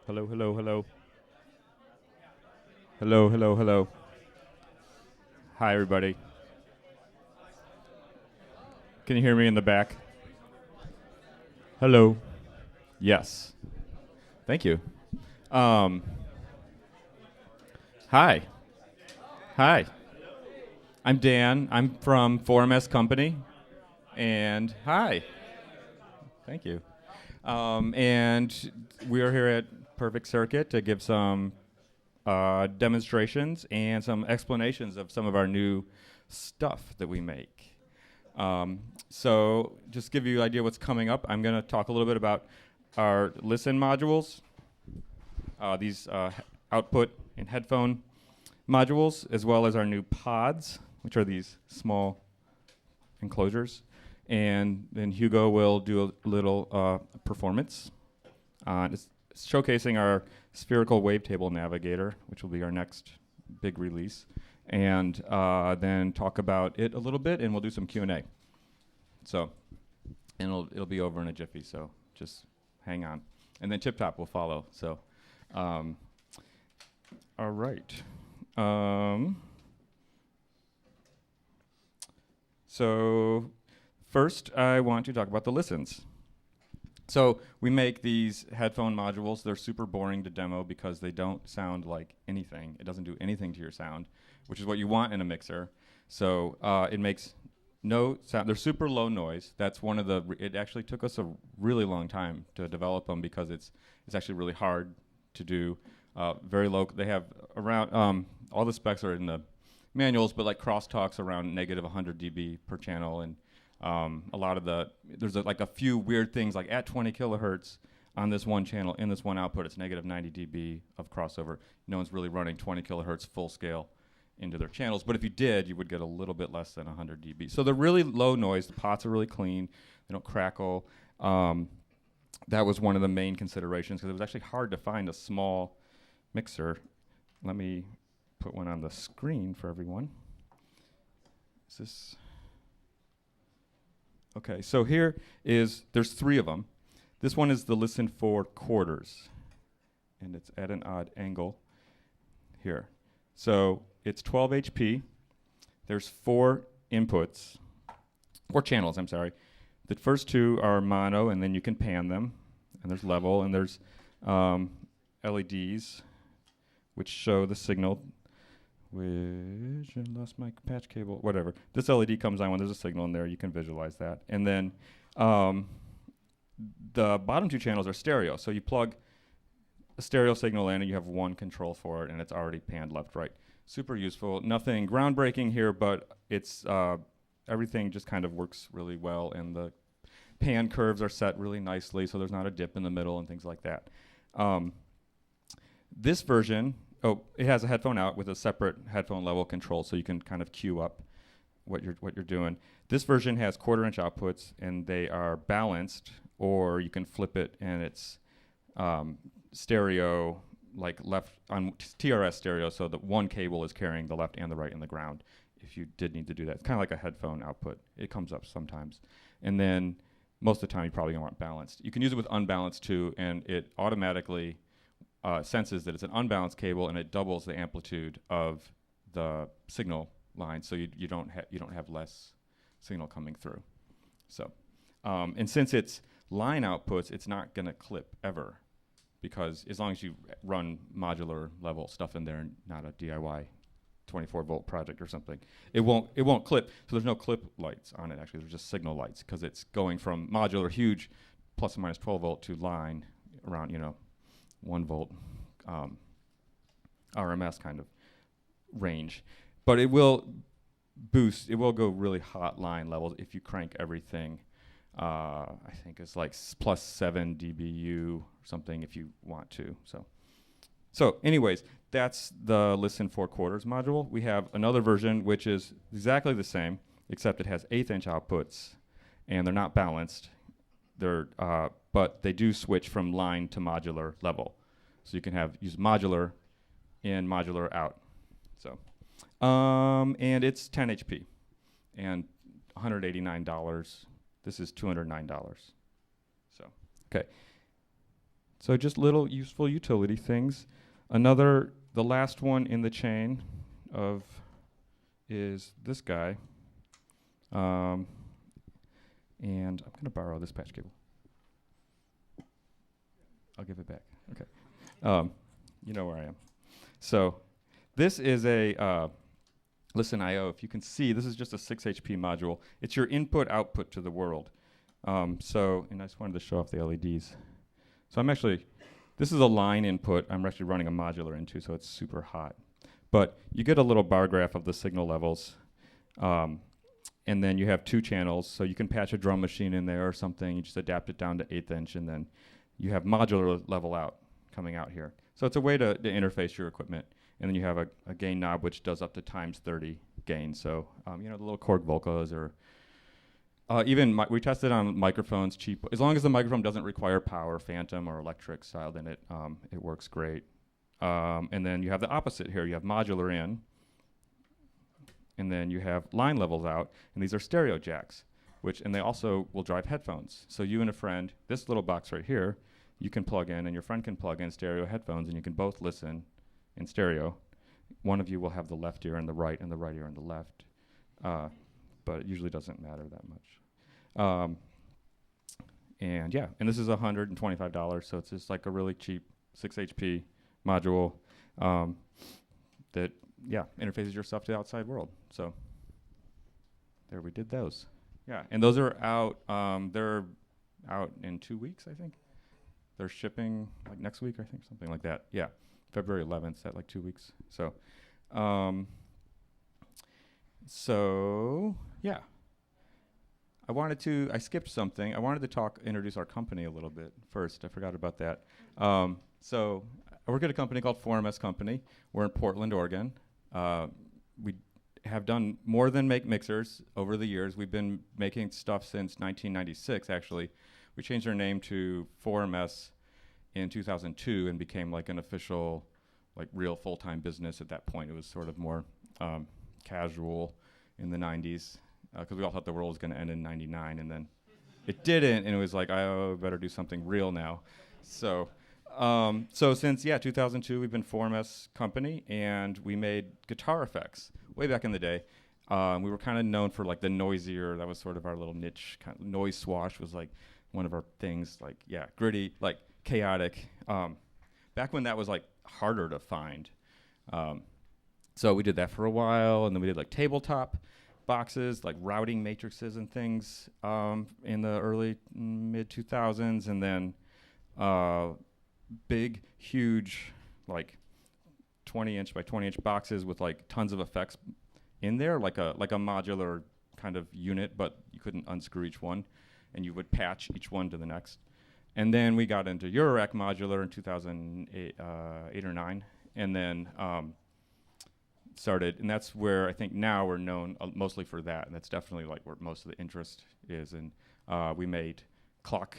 Hello, hello, hello. Hello, hello, hello. Hi, everybody. Can you hear me in the back? Hello. Yes. Thank you. Um, hi. Hi. I'm Dan. I'm from 4MS Company. And hi. Thank you. And we are here at Perfect Circuit to give some demonstrations and some explanations of some of our new stuff that we make. So just give you an idea what's coming up. I'm going to talk a little bit about our listen modules, these output and headphone modules, as well as our new pods, which are these small enclosures. And then Hugo will do a little performance. It's showcasing our Spherical Wavetable Navigator, which will be our next big release. And then talk about it a little bit, and we'll do some Q&A. So, and it'll be over in a jiffy, so just hang on. And then Tiptop will follow, so. All right. So first, I want to talk about the listens. So we make these headphone modules. They're super boring to demo because they don't sound like anything. It doesn't do anything to your sound, which is what you want in a mixer. So it makes no sound. They're super low noise. That's one of the. It actually took us a really long time to develop them because it's actually really hard to do. Very low. They have around all the specs are in the manuals, but like crosstalks around negative 100 dB per channel, and a lot of there's like a few weird things like at 20 kilohertz on this one channel in this one output, it's negative 90 dB of crossover. No one's really running 20 kilohertz full scale into their channels, but if you did, you would get a little bit less than 100 dB. So they're really low noise. The pots are really clean. They don't crackle. That was one of the main considerations because it was actually hard to find a small mixer. Let me put one on the screen for everyone. Is this? Okay, so there's three of them. This one is the listen for quarters, and it's at an odd angle here. So it's 12 HP. There's four channels, I'm sorry. The first two are mono, and then you can pan them, and there's level, and there's LEDs, which show the signal. Which I lost my patch cable, whatever. This LED comes on when there's a signal in there. You can visualize that. And then the bottom two channels are stereo. So you plug a stereo signal in and you have one control for it, and it's already panned left, right. Super useful. Nothing groundbreaking here, but it's everything just kind of works really well, and the pan curves are set really nicely, so there's not a dip in the middle and things like that. This version, it has a headphone out with a separate headphone level control, so you can kind of cue up what you're doing. This version has 1/4-inch outputs, and they are balanced, or you can flip it, and it's stereo, like left on TRS stereo, so that one cable is carrying the left and the right and the ground. If you did need to do that, it's kind of like a headphone output. It comes up sometimes, and then most of the time you probably want balanced. You can use it with unbalanced too, and it automatically senses that it's an unbalanced cable, and it doubles the amplitude of the signal line, so you don't have less signal coming through. So, and since it's line outputs, it's not going to clip ever, because as long as you run modular level stuff in there, and not a DIY 24-volt project or something, it won't clip. So there's no clip lights on it. Actually, there's just signal lights, because it's going from modular huge plus or minus 12 volt to line around 1 volt RMS kind of range. But it will boost, it will go really hot line levels if you crank everything. I think it's like plus 7 dBu or something if you want to. So anyways, that's the listen 4/4 module. We have another version which is exactly the same, except it has 1/8-inch outputs, and they're not balanced. But they do switch from line to modular level. So you can use modular in, modular out. So, and it's 10 HP and $189. This is $209. So, okay. So just little useful utility things. The last one in the chain of is this guy. And I'm going to borrow this patch cable. I'll give it back. Okay. You know where I am. So this is a Listen IO. If you can see, this is just a 6 HP module. It's your input-output to the world. And I just wanted to show off the LEDs. So this is a line input I'm actually running a modular into, so it's super hot. But you get a little bar graph of the signal levels. And then you have 2 channels, so you can patch a drum machine in there or something. You just adapt it down to 1/8 inch, and then you have modular level out coming out here. So it's a way to interface your equipment. And then you have a gain knob, which does up to times 30 gain. So, the little chord Volcas or we tested on microphones cheap. As long as the microphone doesn't require power, phantom or electric style, then it works great. And then you have the opposite here. You have modular in, and then you have line levels out, and these are stereo jacks, and they also will drive headphones. So you and a friend, this little box right here, you can plug in, and your friend can plug in stereo headphones, and you can both listen in stereo. One of you will have the left ear in the right, and the right ear in the left. But it usually doesn't matter that much. And this is $125, so it's just like a really cheap 6 HP module that interfaces your stuff to the outside world. So there we did those. Yeah, and those are out. They're out in 2 weeks, I think. They're shipping like next week, I think, something like that. Yeah, February 11th. That like 2 weeks. So, yeah. I skipped something. I wanted to introduce our company a little bit first. I forgot about that. So I work at a company called 4MS Company. We're in Portland, Oregon. We have done more than make mixers over the years. We've been making stuff since 1996, actually. We changed our name to 4MS in 2002 and became like an official, like real full-time business at that point. It was sort of more casual in the 90s because we all thought the world was going to end in 99, and then it didn't, and it was like, I better do something real now. So since 2002, we've been 4MS Company, and we made guitar effects way back in the day. We were kind of known for like the noisier. That was sort of our little niche. Kind of noise swash was like one of our things. Like gritty, like chaotic. Back when that was like harder to find. So we did that for a while, and then we did like tabletop boxes, like routing matrices and things in the early mid 2000s, and then big, huge, like 20-inch by 20-inch boxes with like tons of effects in there, like a modular kind of unit, but you couldn't unscrew each one, and you would patch each one to the next. And then we got into Eurorack modular in 2008 or 9, and then started, and that's where I think now we're known mostly for that, and that's definitely like where most of the interest is. And we made clock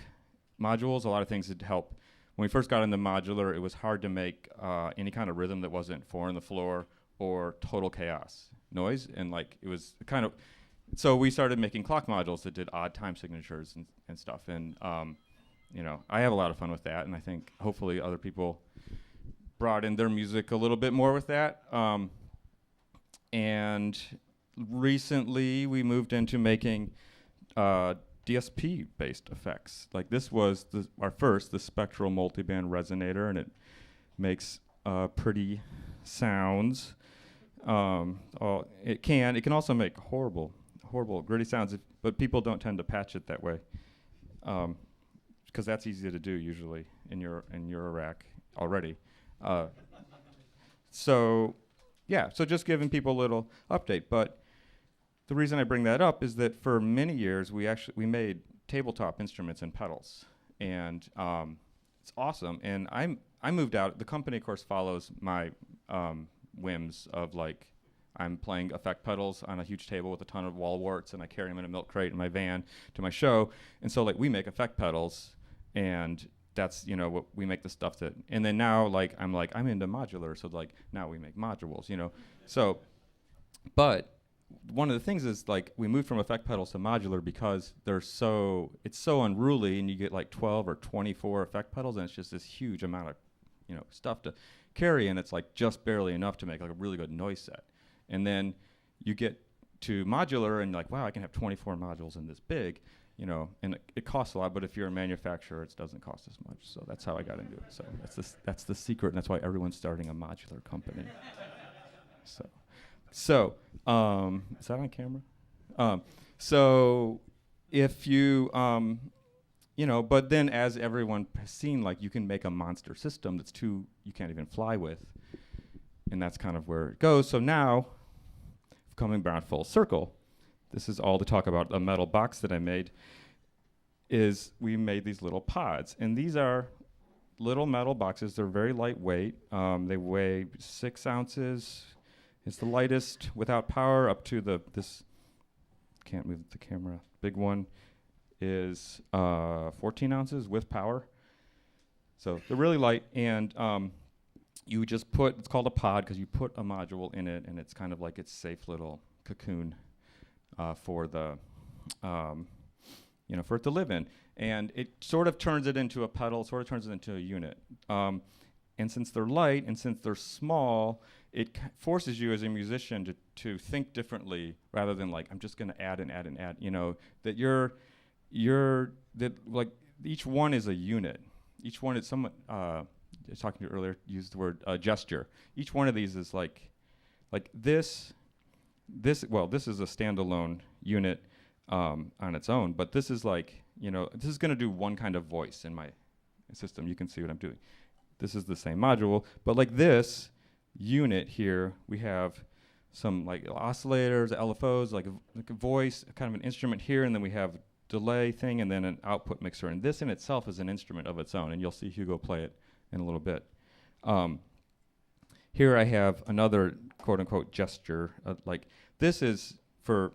modules, a lot of things that help. When we first got into modular, it was hard to make any kind of rhythm that wasn't 4 on the floor or total chaos noise, and like it was kind of, so we started making clock modules that did odd time signatures and stuff, and I have a lot of fun with that, and I think hopefully other people brought in their music a little bit more with that. And recently we moved into making DSP-based effects. Like this was our first, the spectral multiband resonator, and it makes pretty sounds. It can also make horrible, gritty sounds, but people don't tend to patch it that way, because that's easy to do usually in your rack already. So just giving people a little update. But the reason I bring that up is that for many years we made tabletop instruments and pedals, and it's awesome. And I moved out. The company, of course, follows my whims of like I'm playing effect pedals on a huge table with a ton of wall warts, and I carry them in a milk crate in my van to my show. And so like we make effect pedals, and that's what we make the stuff that, and then now I'm into modular, so like now we make modules, so, but one of the things is like we moved from effect pedals to modular because it's so unruly, and you get like 12 or 24 effect pedals, and it's just this huge amount of stuff to carry, and it's like just barely enough to make like a really good noise set. And then you get to modular, and like, wow, I can have 24 modules in this big, and it costs a lot, but if you're a manufacturer, it doesn't cost as much. So that's how I got into it. So that's the secret, and that's why everyone's starting a modular company. So is that on camera? So if you, but then as everyone has seen, like you can make a monster system that's you can't even fly with, and that's kind of where it goes. So now, coming back full circle, this is all to talk about a metal box that I made, is we made these little pods, and these are little metal boxes. They're very lightweight. They weigh 6 ounces. It's the lightest without power up to this, can't move the camera, big one is 14 ounces with power. So they're really light, and you just it's called a pod because you put a module in it, and it's kind of like its safe little cocoon for the, for it to live in. And it sort of turns it into a pedal, sort of turns it into a unit. And since they're light and since they're small, it forces you as a musician to think differently rather than like, I'm just going to add and add and add, that like each one is a unit. Each one is someone, I was talking to you earlier, used the word gesture. Each one of these is like this is a standalone unit on its own, but this is like, this is going to do one kind of voice in my system. You can see what I'm doing. This is the same module, but like this unit here, we have some like oscillators, LFOs, like a voice, kind of an instrument here, and then we have delay thing, and then an output mixer. And this in itself is an instrument of its own, and you'll see Hugo play it in a little bit. Here I have another quote-unquote gesture. Like this is for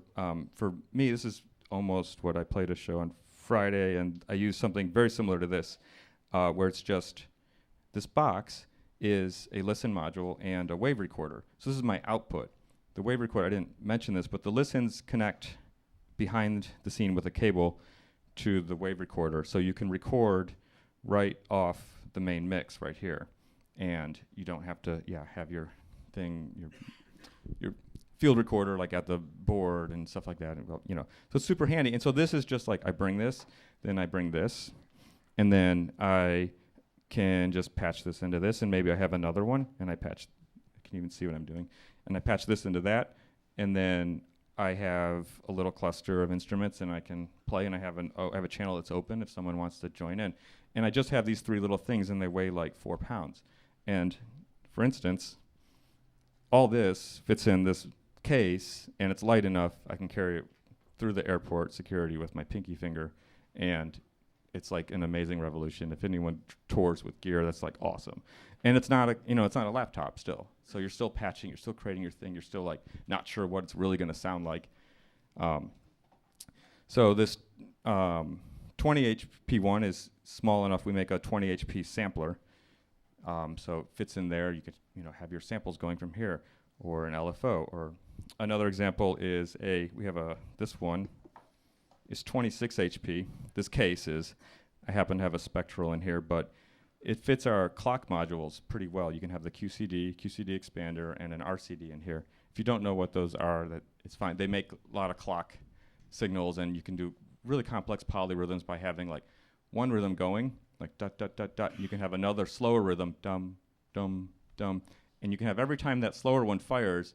me, this is almost what I played a show on Friday, and I use something very similar to this, where it's just this box is a listen module and a wave recorder. So this is my output. The wave recorder, I didn't mention this, but the listens connect behind the scene with a cable to the wave recorder. So you can record right off the main mix right here. And you don't have to have your thing, your field recorder like at the board and stuff like that. And, so it's super handy. And so this is just like I bring this, then I bring this, and then I can just patch this into this, and maybe I have another one, and I can even see what I'm doing, and I patch this into that, and then I have a little cluster of instruments, and I can play, and I have a channel that's open if someone wants to join in, and I just have these 3 little things, and they weigh like 4 pounds, and for instance, all this fits in this case, and it's light enough I can carry it through the airport security with my pinky finger, and it's like an amazing revolution. If anyone tours with gear, that's like awesome. And it's not a laptop still. So you're still patching, you're still creating your thing, you're still like not sure what it's really gonna sound like. So this 20 HP one is small enough, we make a 20 HP sampler. So it fits in there, you could have your samples going from here, or an LFO. Or another example is this one is 26 HP. This case is, I happen to have a spectral in here, but it fits our clock modules pretty well. You can have the QCD expander, and an RCD in here. If you don't know what those are, it's fine. They make a lot of clock signals, and you can do really complex polyrhythms by having like one rhythm going, like dot, dot, dot, dot. You can have another slower rhythm, dum, dum, dum. And you can have every time that slower one fires,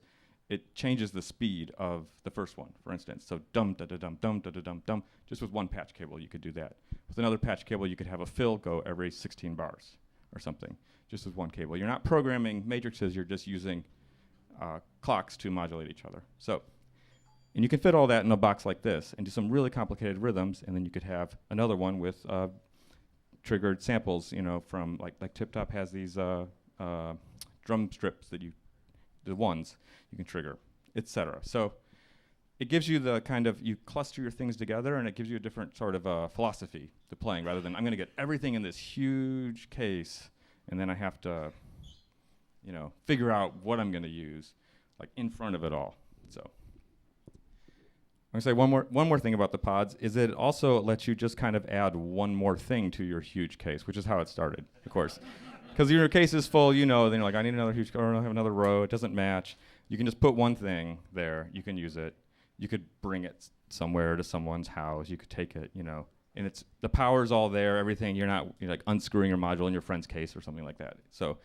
it changes the speed of the first one, for instance. So dum da da dum dum da da dum dum. Just with one patch cable, you could do that. With another patch cable, you could have a fill go every 16 bars or something, just with one cable. You're not programming matrices, you're just using clocks to modulate each other. So, and you can fit all that in a box like this and do some really complicated rhythms, and then you could have another one with triggered samples, from like Tiptop has these drum strips that the ones you can trigger, etc. So it gives you the kind of, you cluster your things together, and it gives you a different sort of philosophy to playing, rather than I'm going to get everything in this huge case, and then I have to, figure out what I'm going to use, like in front of it all. So I'm gonna say one more thing about the pods is it also lets you just kind of add one more thing to your huge case, which is how it started, of course. Because your case is full, then you're like, I need another huge, or I have another row. It doesn't match. You can just put one thing there. You can use it. You could bring it somewhere to someone's house. You could take it, and it's the power's all there. Everything. You're like unscrewing your module in your friend's case or something like that. So,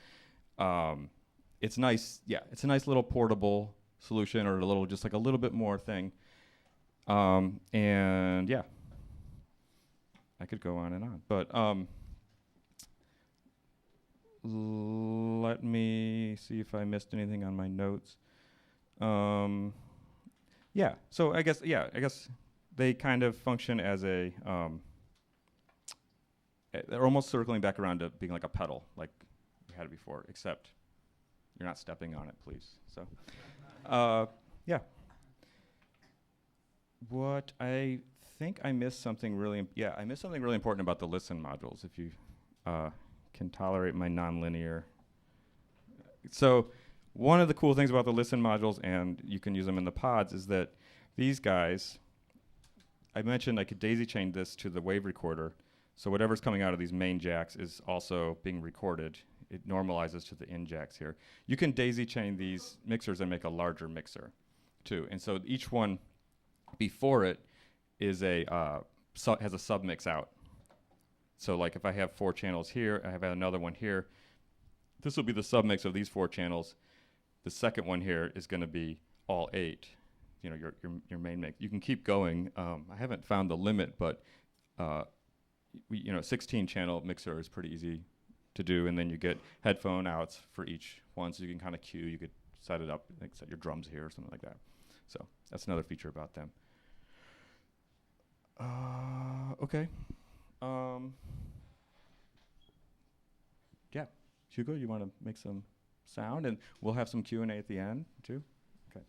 it's nice. Yeah, it's a nice little portable solution, or just like a little bit more thing. And yeah, I could go on and on, but let me see if I missed anything on my notes. Yeah, so I guess they kind of function as they're almost circling back around to being like a pedal, like we had it before, except you're not stepping on it, please. So, yeah. What I think I missed something really, I missed something really important about the listen modules, if you can tolerate my nonlinear. So one of the cool things about the listen modules, and you can use them in the pods, is that these guys, I mentioned I could daisy chain this to the wave recorder, so whatever's coming out of these main jacks is also being recorded. It normalizes to the in jacks here. You can daisy chain these mixers and make a larger mixer too, and so each one before it is has a submix out. So like if I have 4 channels here, I have another one here, this will be the submix of these 4 channels. The second one here is going to be all 8, your main mix. You can keep going. I haven't found the limit, but 16 channel mixer is pretty easy to do, and then you get headphone outs for each one, so you can kind of cue. You could set it up, like set your drums here or something like that. So that's another feature about them. Okay. Yeah, Hugo, you want to make some sound, and we'll have some Q&A at the end too. Okay.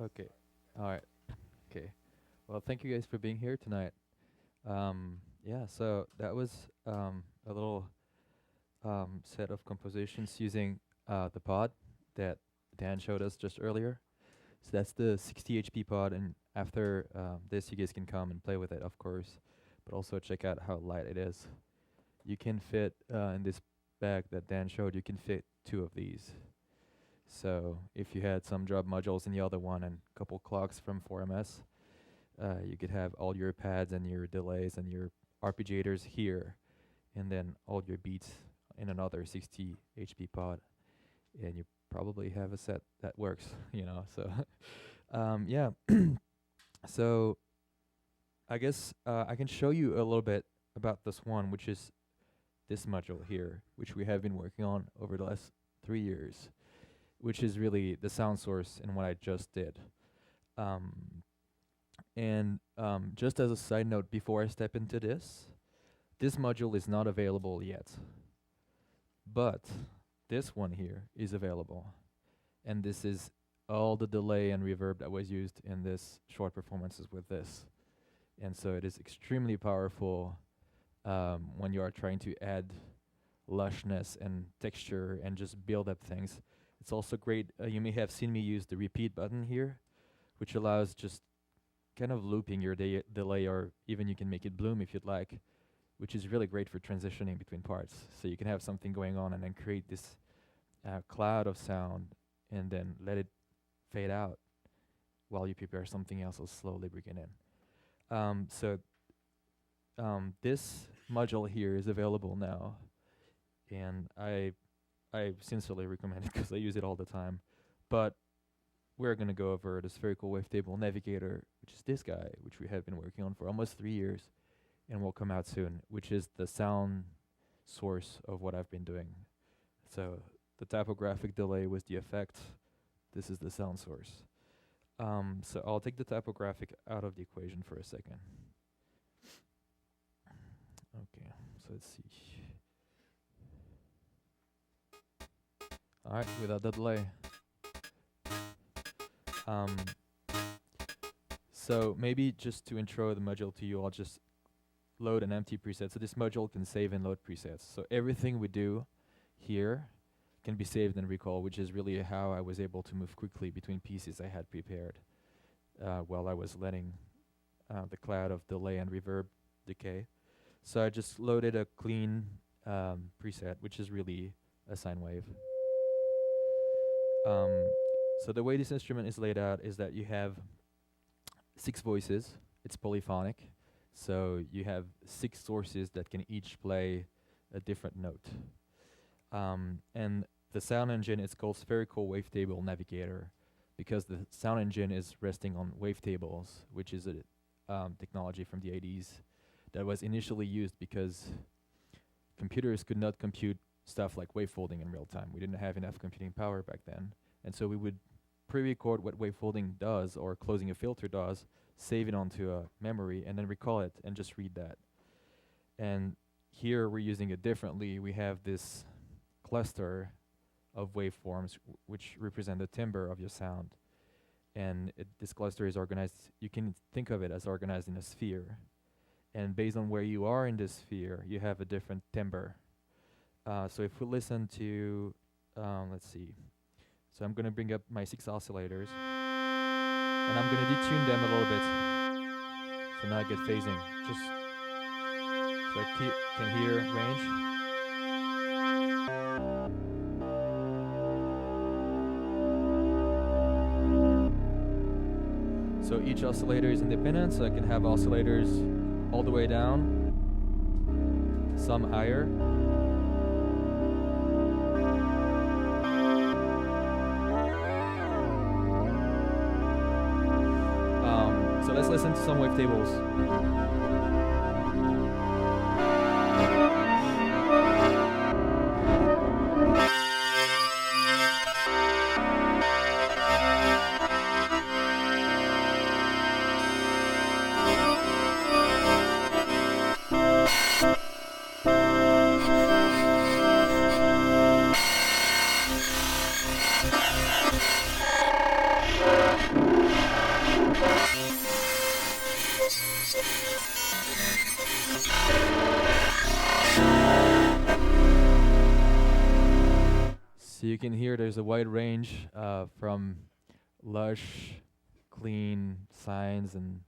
Okay. All right. Okay. Well, thank you guys for being here tonight. Yeah, so that was a little set of compositions using the pod that Dan showed us just earlier. So that's the 60 HP pod, and after this, you guys can come and play with it, of course, but also check out how light it is. You can fit in this bag that Dan showed, you can fit 2 of these. So if you had some drop modules in the other one and a couple clocks from 4MS, you could have all your pads and your delays and your arpeggiators here, and then all your beats in another 60 HP pod, and you probably have a set that works, you know. So, yeah. So I guess I can show you a little bit about this one, which is this module here, which we have been working on over the last 3 years, which is really the sound source and what I just did. Just as a side note, before I step into this module is not available yet, but this one here is available, and this is all the delay and reverb that was used in this short performances with this. And so it is extremely powerful when you are trying to add lushness and texture and just build up things. It's also great, you may have seen me use the repeat button here, which allows just kind of looping your delay, or even you can make it bloom if you'd like, which is really great for transitioning between parts. So you can have something going on and then create this cloud of sound and then let it fade out while you prepare something else will slowly bring it in. This module here is available now, and I sincerely recommend it because I use it all the time. But we're going to go over the Spherical Wavetable Navigator, which is this guy, which we have been working on for almost 3 years, and will come out soon, which is the sound source of what I've been doing. So the typographic delay was the effect. This is the sound source. So I'll take the typographic out of the equation for a second. Okay, so let's see. All right, without the delay. So maybe just to intro the module to you, I'll just load an empty preset. So this module can save and load presets. So everything we do here can be saved and recalled, which is really how I was able to move quickly between pieces I had prepared while I was letting the cloud of delay and reverb decay. So I just loaded a clean preset, which is really a sine wave. So the way this instrument is laid out is that you have 6 voices. It's polyphonic. So you have 6 sources that can each play a different note. And the sound engine is called Spherical Wavetable Navigator because the sound engine is resting on wavetables, which is a technology from the 80s that was initially used because computers could not compute stuff like wavefolding in real time. We didn't have enough computing power back then. And so we would pre-record what wavefolding does or closing a filter does, save it onto a memory, and then recall it and just read that. And here we're using it differently. We have this cluster of waveforms which represent the timbre of your sound. And this cluster is organized, you can think of it as organized in a sphere. And based on where you are in this sphere, you have a different timbre. So if we listen to, let's see. So I'm going to bring up my 6 oscillators, and I'm going to detune them a little bit. So now I get phasing, just so I can hear range. So each oscillator is independent, so I can have oscillators all the way down, some higher. So let's listen to some wavetables. here, there's a wide range from lush, clean sines and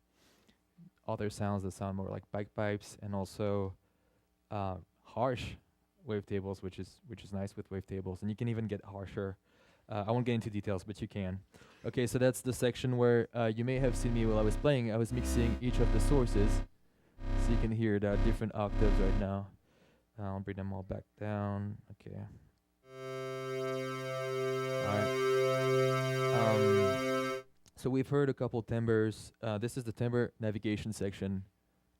other sounds that sound more like bagpipes, and also harsh wavetables, which is nice with wavetables, and you can even get harsher. I won't get into details, but you can. Okay, so that's the section where you may have seen me while I was playing. I was mixing each of the sources, so you can hear the different octaves right now. I'll bring them all back down. Okay. Alright. So we've heard a couple timbres. This is the timbre navigation section.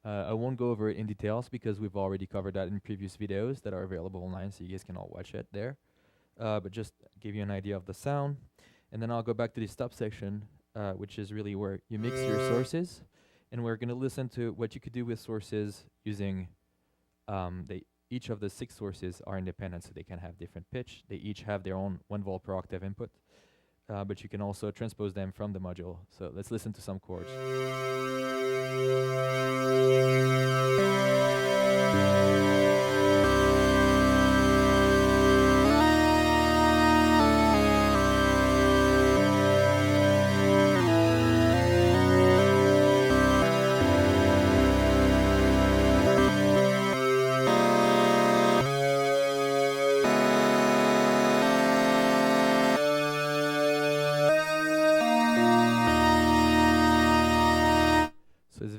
I won't go over it in details because we've already covered that in previous videos that are available online, so you guys can all watch it there. But just give you an idea of the sound. And then I'll go back to the stop section, which is really where you mix your sources. And we're going to listen to what you could do with sources using, each of the 6 sources are independent, so they can have different pitch. They each have their own 1 volt per octave input. But you can also transpose them from the module. So let's listen to some chords.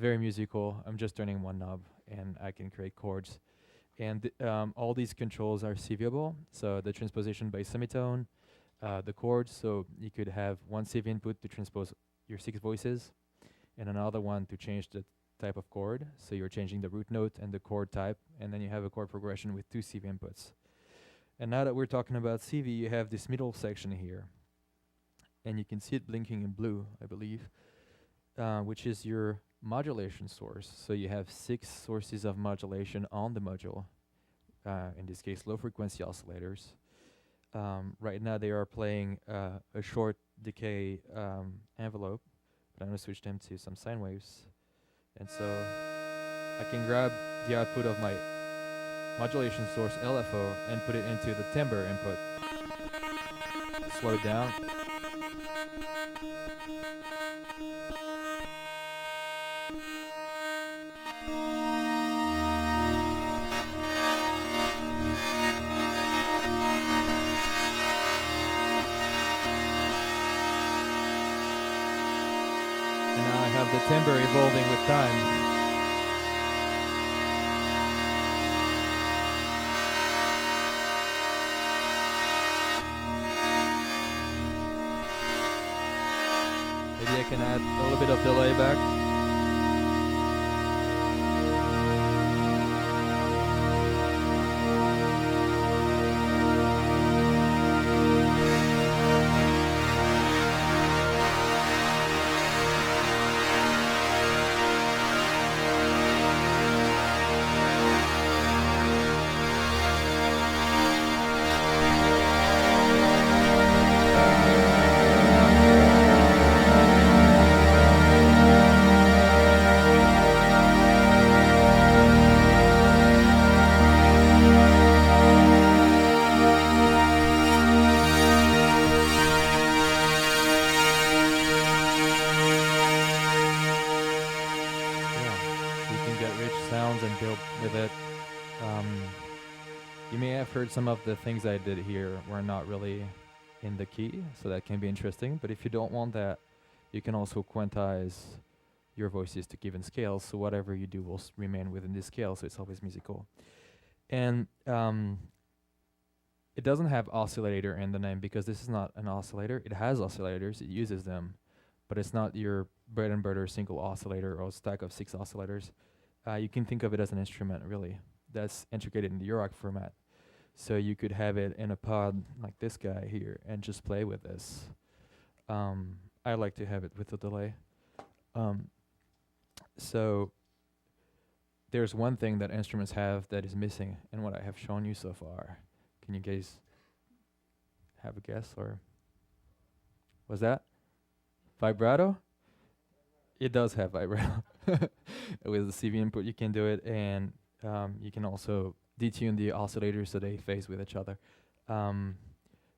Very musical. I'm just turning one knob and I can create chords. And all these controls are CVable. So the transposition by semitone, the chords, so you could have one CV input to transpose your 6 voices, and another one to change the type of chord. So you're changing the root note and the chord type, and then you have a chord progression with 2 CV inputs. And now that we're talking about CV, you have this middle section here. And you can see it blinking in blue, I believe, which is your modulation source. So you have 6 sources of modulation on the module, in this case low frequency oscillators. Right now they are playing a short decay envelope, but I'm going to switch them to some sine waves. And so I can grab the output of my modulation source LFO and put it into the timbre input. Slow it down. The timbre evolving with time. Maybe I can add a little bit of delay back. Heard some of the things I did here were not really in the key, so that can be interesting. But if you don't want that, you can also quantize your voices to given scales, so whatever you do will remain within this scale, so it's always musical. And it doesn't have oscillator in the name because this is not an oscillator. It has oscillators, it uses them, but it's not your bread and butter single oscillator or stack of 6 oscillators. You can think of it as an instrument, really, that's integrated in the UROC format. So you could have it in a pod like this guy here and just play with this. I like to have it with a delay. So there's one thing that instruments have that is missing in what I have shown you so far. Can you guys have a guess, or was that vibrato? It does have vibrato. With the CV input you can do it, and you can also detune the oscillators so they phase with each other.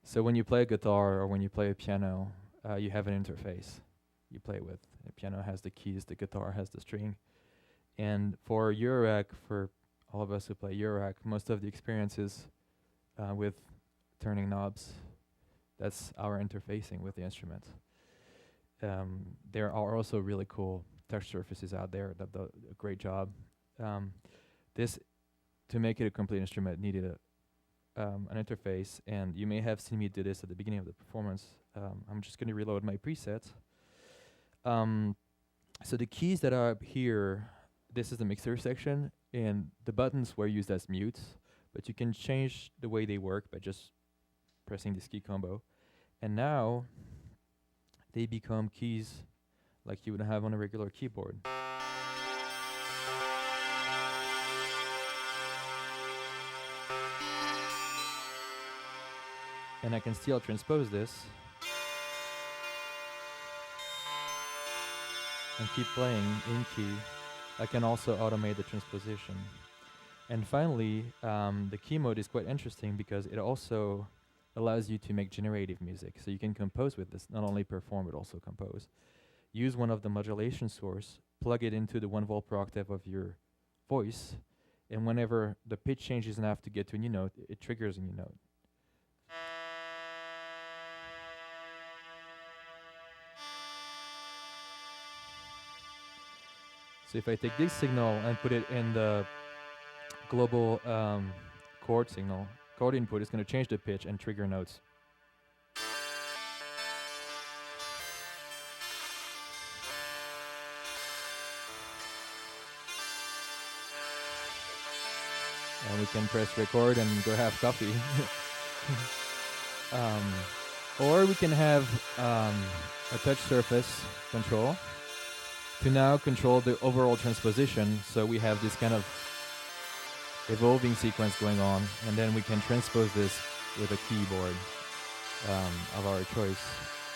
So when you play a guitar or when you play a piano, you have an interface you play with. The piano has the keys, the guitar has the string. And for Eurorack, for all of us who play Eurorack, most of the experiences with turning knobs, that's our interfacing with the instrument. There are also really cool touch surfaces out there that do a great job. This, to make it a complete instrument, needed an interface, and you may have seen me do this at the beginning of the performance. I'm just going to reload my presets. So the keys that are up here, this is the mixer section, and the buttons were used as mutes, but you can change the way they work by just pressing this key combo. And now they become keys like you would have on a regular keyboard. And I can still transpose this and keep playing in key. I can also automate the transposition. And finally, the key mode is quite interesting because it also allows you to make generative music. So you can compose with this, not only perform, but also compose. Use one of the modulation source, plug it into the 1 volt per octave of your voice, and whenever the pitch changes enough to get to a new note, it triggers a new note. So if I take this signal and put it in the global chord signal, chord input is going to change the pitch and trigger notes. And we can press record and go have coffee. Or we can have a touch surface control to now control the overall transposition. So we have this kind of evolving sequence going on, and then we can transpose this with a keyboard of our choice.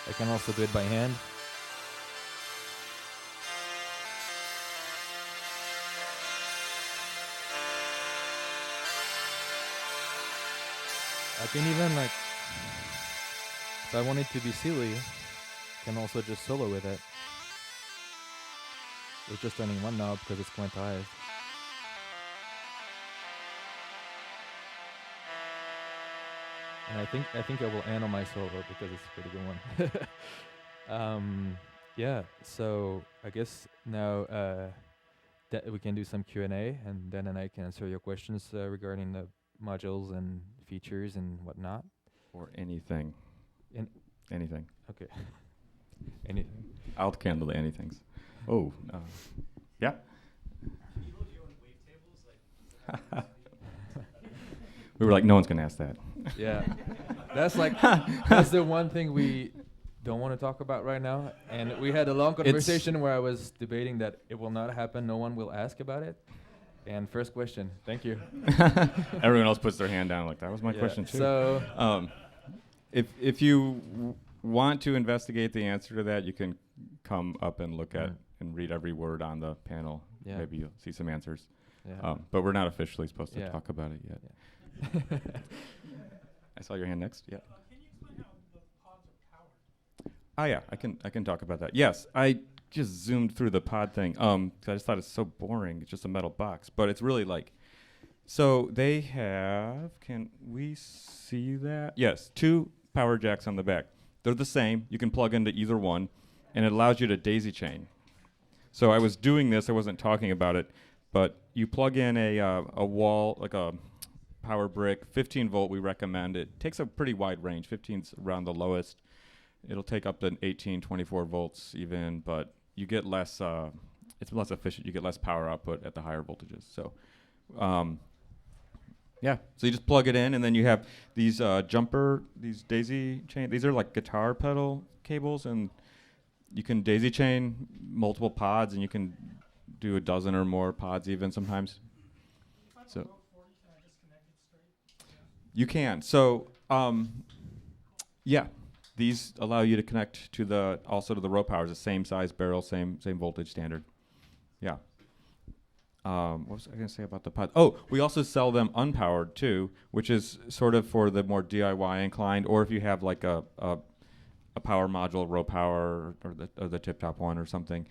I can also do it by hand. I can even, like, if I want it to be silly, I can also just solo with it. It's just turning one knob because it's quantized. And I think I will end on my solo because it's a pretty good one. Yeah, so I guess now that we can do some Q&A, and then I can answer your questions regarding the modules and features and whatnot. Or anything. Anything. Okay. Anything. I'll handle the anythings. Oh, yeah. Can you build your own wavetables? Like, We were like, no one's gonna ask that. Yeah, that's the one thing we don't want to talk about right now. And we had a long conversation where I was debating that it will not happen. No one will ask about it. And first question, thank you. Everyone else puts their hand down like, that was my question too. So, if you want to investigate the answer to that, you can come up and look at and read every word on the panel. Yeah. Maybe you'll see some answers. yeah. But we're not officially supposed to Yeah. talk about it yet. Yeah. I saw your hand next. Yeah. can you explain how the pods are powered? Oh yeah, I can talk about that. Yes, I just zoomed through the pod thing. 'Cause I just thought it's so boring. It's just a metal box, but it's really like. So they have. Can we see that? Yes, 2 power jacks on the back. They're the same. You can plug into either one, and it allows you to daisy chain. So I was doing this. I wasn't talking about it, but you plug in a wall, like a power brick, 15 volt. We recommend it. Takes a pretty wide range. 15's around the lowest. It'll take up to 18, 24 volts even, but you get less. It's less efficient. You get less power output at the higher voltages. So. Yeah, so you just plug it in, and then you have these these daisy chain. These are like guitar pedal cables, and you can daisy chain multiple pods, and you can do a dozen or more pods even sometimes. So you can. So yeah, these allow you to connect to also to the row powers, the same size barrel, same voltage standard. Yeah. what was I going to say about the pod? Oh, we also sell them unpowered too, which is sort of for the more DIY inclined, or if you have like a power module, row power, or the Tiptop one or something,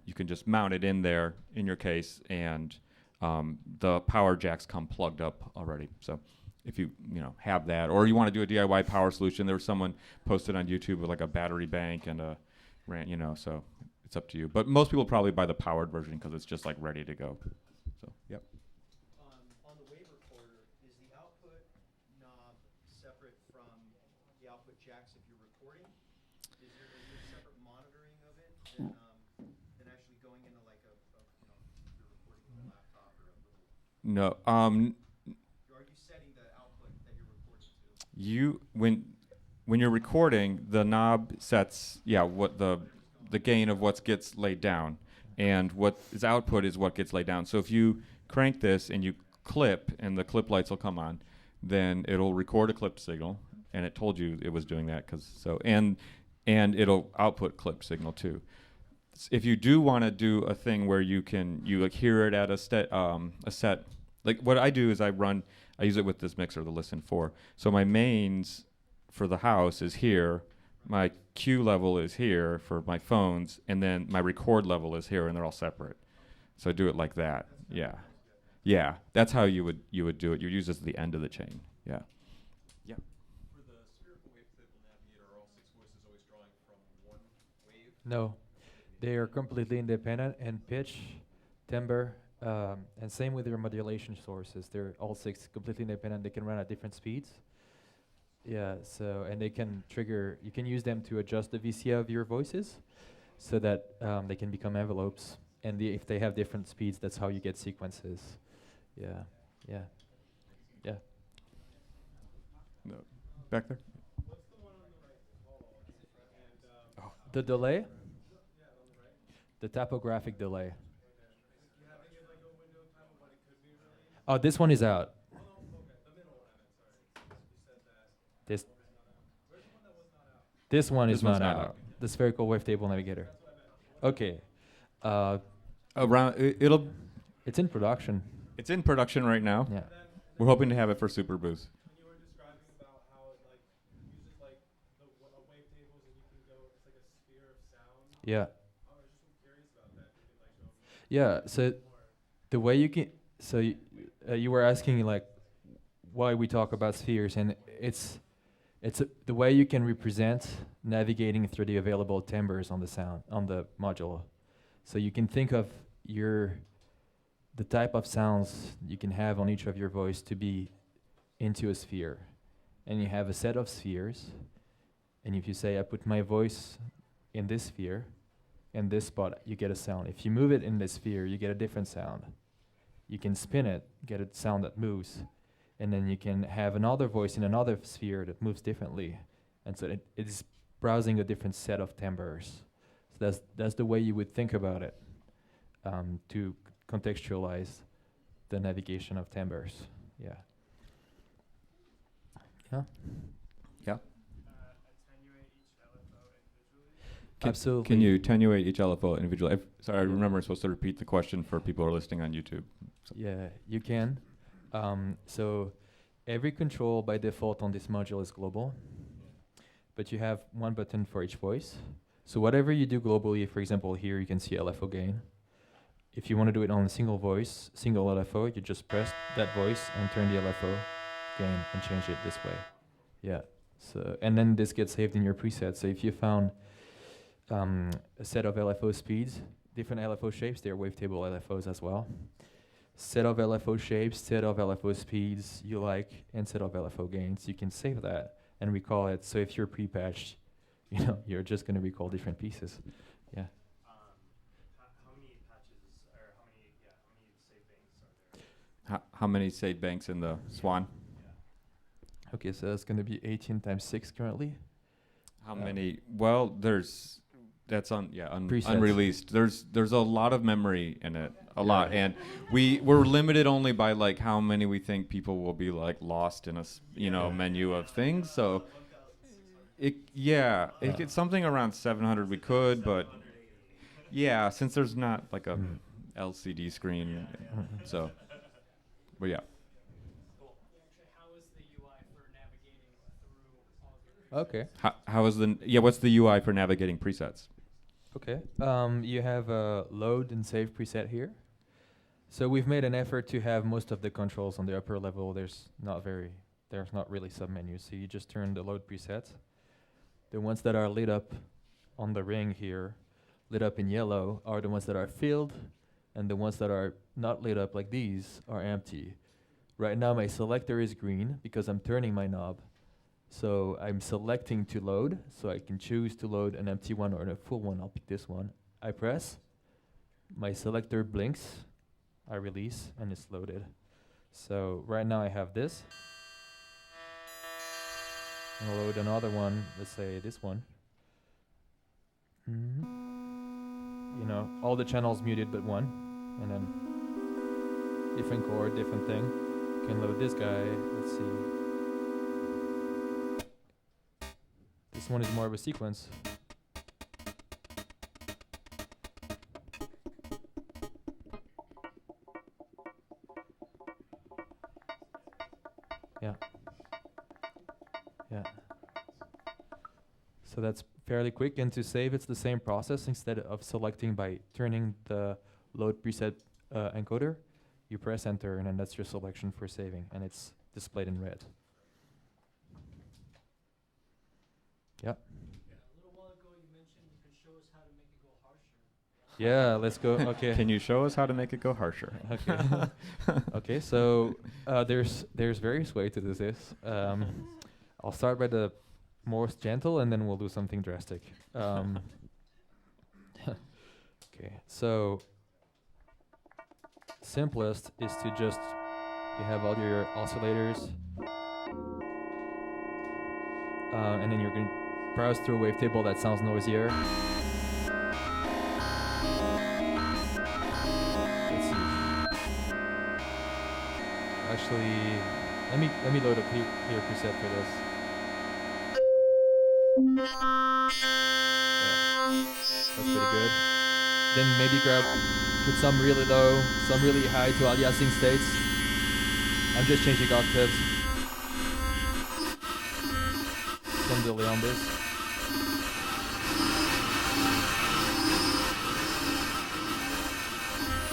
you can just mount it in there in your case, and the power jacks come plugged up already. So if you have that, or you want to do a DIY power solution, there was someone posted on YouTube with like a battery bank and a so it's up to you. But most people probably buy the powered version because it's just like ready to go. So yep. On the wave recorder, is the output knob separate from the output jacks if you're recording? Is there separate monitoring of it than actually going into like if you're recording with a laptop or a little? No. Or are you setting the output that you're recording to? When you're recording, the knob sets what the gain of what gets laid down, and what is output is what gets laid down. So if you crank this and you clip, and the clip lights will come on, then it'll record a clipped signal, and it told you it was doing that and it'll output clipped signal too. If you do want to do a thing where you like hear it at a set, like what I do is I use it with this mixer, the Listen 4. So my mains for the house is here, my Q level is here for my phones, and then my record level is here, and they're all separate. So I do it like that. Yeah. That's how you would do it. You use this at the end of the chain. Yeah. For the spherical wavetable navigator, are all 6 voices always drawing from one wave? No, they are completely independent in pitch, timbre, and same with their modulation sources. They're all 6 completely independent. They can run at different speeds. Yeah, so, and they can trigger, you can use them to adjust the VCA of your voices so that they can become envelopes. And if they have different speeds, that's how you get sequences. Yeah. No. Back there? What's the one on the right called? And The delay? The topographic delay. you have to give like a window time of what it could be really? Oh, this one is out. Oh, no, okay. The middle one, I meant, sorry. You said that. This Where's the one that was not out? this one This is one's not not out. The spherical wavetable navigator. Okay. It's in production. It's in production right now. Yeah. We're hoping to have it for Super Boost. When you were describing about how it like uses like the wavetables and you can go, it's like a sphere of sound. Yeah. I was just curious about that. You can like show me Yeah. So the way you can, you were asking like why we talk about spheres, and it's the way you can represent navigating through the available timbres on the sound on the module. So you can think of the type of sounds you can have on each of your voice to be into a sphere, and you have a set of spheres. And if you say I put my voice in this sphere, in this spot, you get a sound. If you move it in this sphere, you get a different sound. You can spin it, get a sound that moves, and then you can have another voice in another sphere that moves differently. And so it is browsing a different set of timbres. So that's the way you would think about it, to contextualize the navigation of timbres. Yeah. Yeah. Yeah. attenuate each LFO individually. Absolutely. Can you attenuate each LFO individually? Sorry, I remember I'm supposed to repeat the question for people who are listening on YouTube. Yeah, you can. So every control by default on this module is global, but you have one button for each voice. So whatever you do globally, for example, here you can see LFO gain. If you want to do it on a single voice, single LFO, you just press that voice and turn the LFO gain and change it this way. Yeah. So and then this gets saved in your preset. So if you found a set of LFO speeds, different LFO shapes, they're wavetable LFOs as well. Set of LFO shapes, set of LFO speeds you like, and set of LFO gains. You can save that and recall it. So if you're pre-patched, you're just going to recall different pieces. Yeah. How many patches or how many save banks are there? How many saved banks in the SWN? Okay, so that's going to be 18 times 6 currently. How many? Well, that's Presets. unreleased. There's a lot of memory in it, lot, and we're limited only by like how many we think people will be like lost in a menu of things. So it's something around 700 we could, but since there's not like a LCD screen. So, but yeah. Actually, how is the UI for navigating through all of your Okay. How is what's the UI for navigating presets? Okay. You have a load and save preset here. So we've made an effort to have most of the controls on the upper level. There's not really submenus. So you just turn the load preset. The ones that are lit up on the ring here, lit up in yellow, are the ones that are filled, and the ones that are not lit up like these are empty. Right now my selector is green because I'm turning my knob. So I'm selecting to load, so I can choose to load an empty one or a full one. I'll pick this one. I press, my selector blinks, I release, and it's loaded. So right now I have this. I'll load another one, let's say this one. You know, all the channels muted but one, and then different chord, different thing. You can load this guy, let's see. This one is more of a sequence. Yeah. Yeah. So that's fairly quick, and to save it's the same process. Instead of selecting by turning the load preset encoder, you press enter, and then that's your selection for saving, and it's displayed in red. Yeah. A little while ago, you mentioned you could show us how to make it go harsher. Yeah, let's go. Okay. Can you show us how to make it go harsher? Okay. Okay. So there's various ways to do this. I'll start by the most gentle, and then we'll do something drastic. Okay. So simplest is to just you have all your oscillators, and then you're going to browse through a wavetable that sounds noisier. Let's see. Actually, let me load a clear preset for this. Yeah, that's pretty good. Then maybe put some really low, some really high to aliasing states. I'm just changing octaves. Some delay on this.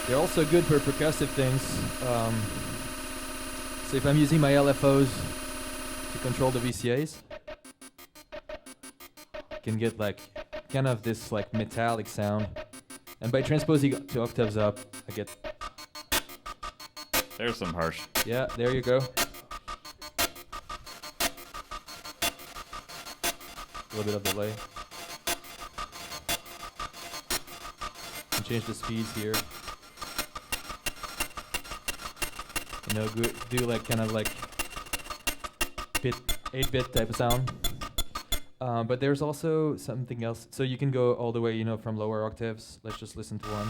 They're also good for percussive things. So if I'm using my LFOs to control the VCAs, I can get like kind of this like metallic sound. And by transposing to octaves up, I get... There's some harsh. Yeah, there you go. A little bit of delay. And change the speeds here. You know, do like kind of like 8-bit type of sound. But there's also something else. So you can go all the way, you know, from lower octaves. Let's just listen to one.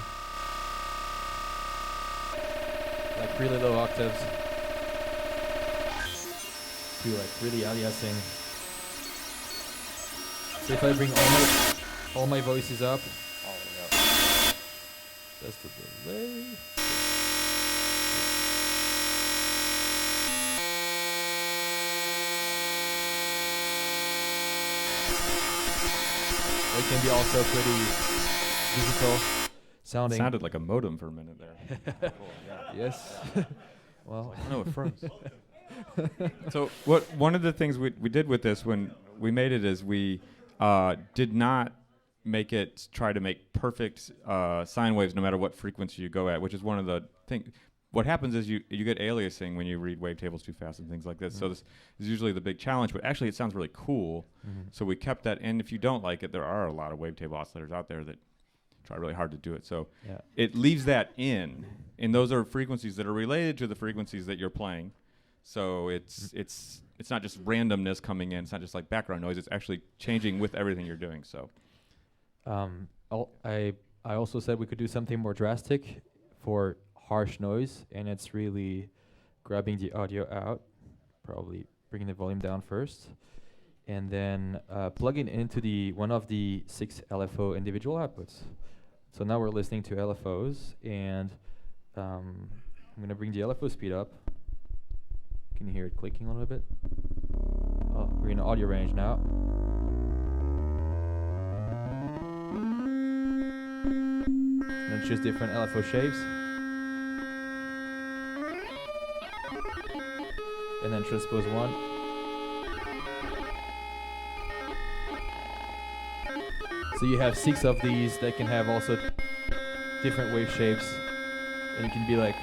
Like really low octaves to like really aliasing. So if I bring all my voices up, that's the delay. It can be also pretty digital sounding. Sounded like a modem for a minute there. Cool, yeah. Yes. Well, No, it froze. So one of the things we did with this when we made it is we did not make it try to make perfect sine waves no matter what frequency you go at, which is one of the things. What happens is you get aliasing when you read wavetables too fast and things like this. So this is usually the big challenge, but actually it sounds really cool. So we kept that. And if you don't like it, there are a lot of wavetable oscillators out there that try really hard to do it. So it leaves that in, and those are frequencies that are related to the frequencies that you're playing. So it's not just randomness coming in. It's not just like background noise. It's actually changing with everything you're doing. So I also said we could do something more drastic for harsh noise, and it's really grabbing the audio out, probably bringing the volume down first, and then plugging into one of the 6 LFO individual outputs. So now we're listening to LFOs, and I'm going to bring the LFO speed up. Can you hear it clicking a little bit? Oh, we're in audio range now. And then choose different LFO shapes. And then transpose 1. So you have 6 of these that can have also different wave shapes. And you can be like,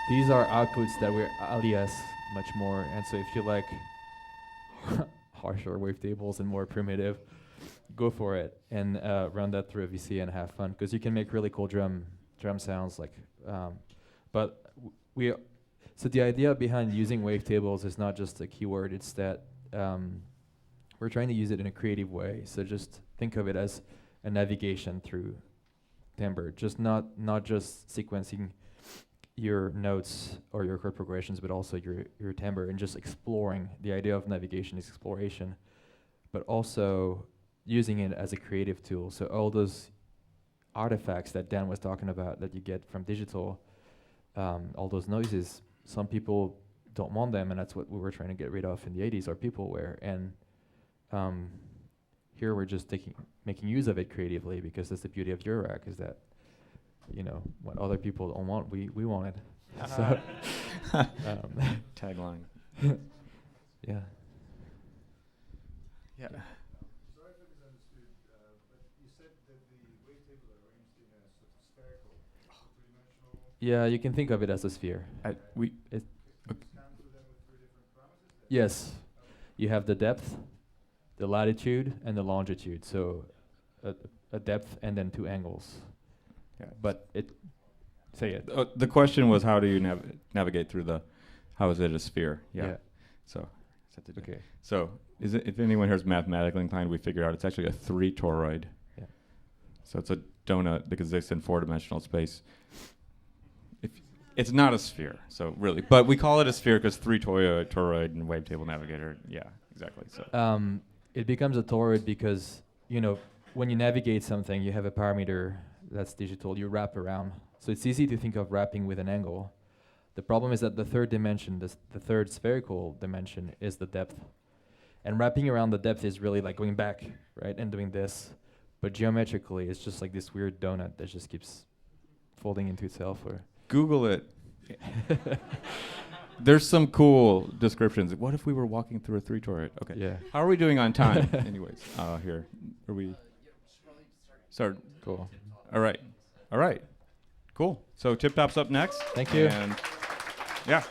these are outputs that we're alias much more. And so if you like harsher wavetables and more primitive, go for it and run that through a VCA and have fun. Because you can make really cool drum sounds. So the idea behind using wavetables is not just a keyword, it's that we're trying to use it in a creative way. So just think of it as a navigation through timbre, just not just sequencing your notes or your chord progressions, but also your timbre, and just exploring. The idea of navigation is exploration, but also using it as a creative tool. So all those artifacts that Dan was talking about that you get from digital, all those noises, some people don't want them, and that's what we were trying to get rid of in the 80s, or peopleware. And here we're just making use of it creatively, because that's the beauty of Eurorack, is that, you know, what other people don't want, we want it. So, Tagline. yeah. Yeah. Sorry if I misunderstood, but you said that the wavetable are arranged in a sort of spherical, three-dimensional. Yeah, you can think of it as a sphere. We Can you scan through them with 3 different parameters? Yes. You have the depth, the latitude, and the longitude. So a depth and then 2 angles. Yeah. But say it. The question was, how do you navigate through how is it a sphere? Yeah. So, Okay. So, if anyone here is mathematically inclined, we figured out it's actually a 3 toroid. Yeah. So it's a donut because it's in 4-dimensional space. It's not a sphere, so really, but we call it a sphere because 3 toroid and wavetable navigator. Yeah, exactly. So it becomes a toroid because, you know, when you navigate something, you have a parameter that's digital. You wrap around, so it's easy to think of wrapping with an angle. The problem is that the third dimension, the third spherical dimension, is the depth. And wrapping around the depth is really like going back, right, and doing this. But geometrically, it's just like this weird donut that just keeps folding into itself. Or Google it. There's some cool descriptions. What if we were walking through a 3 toroid? Okay. yeah. How are we doing on time? Anyways, here. Are we? Start. Cool. All right. Cool. So Tiptop's up next. Thank you. And yeah.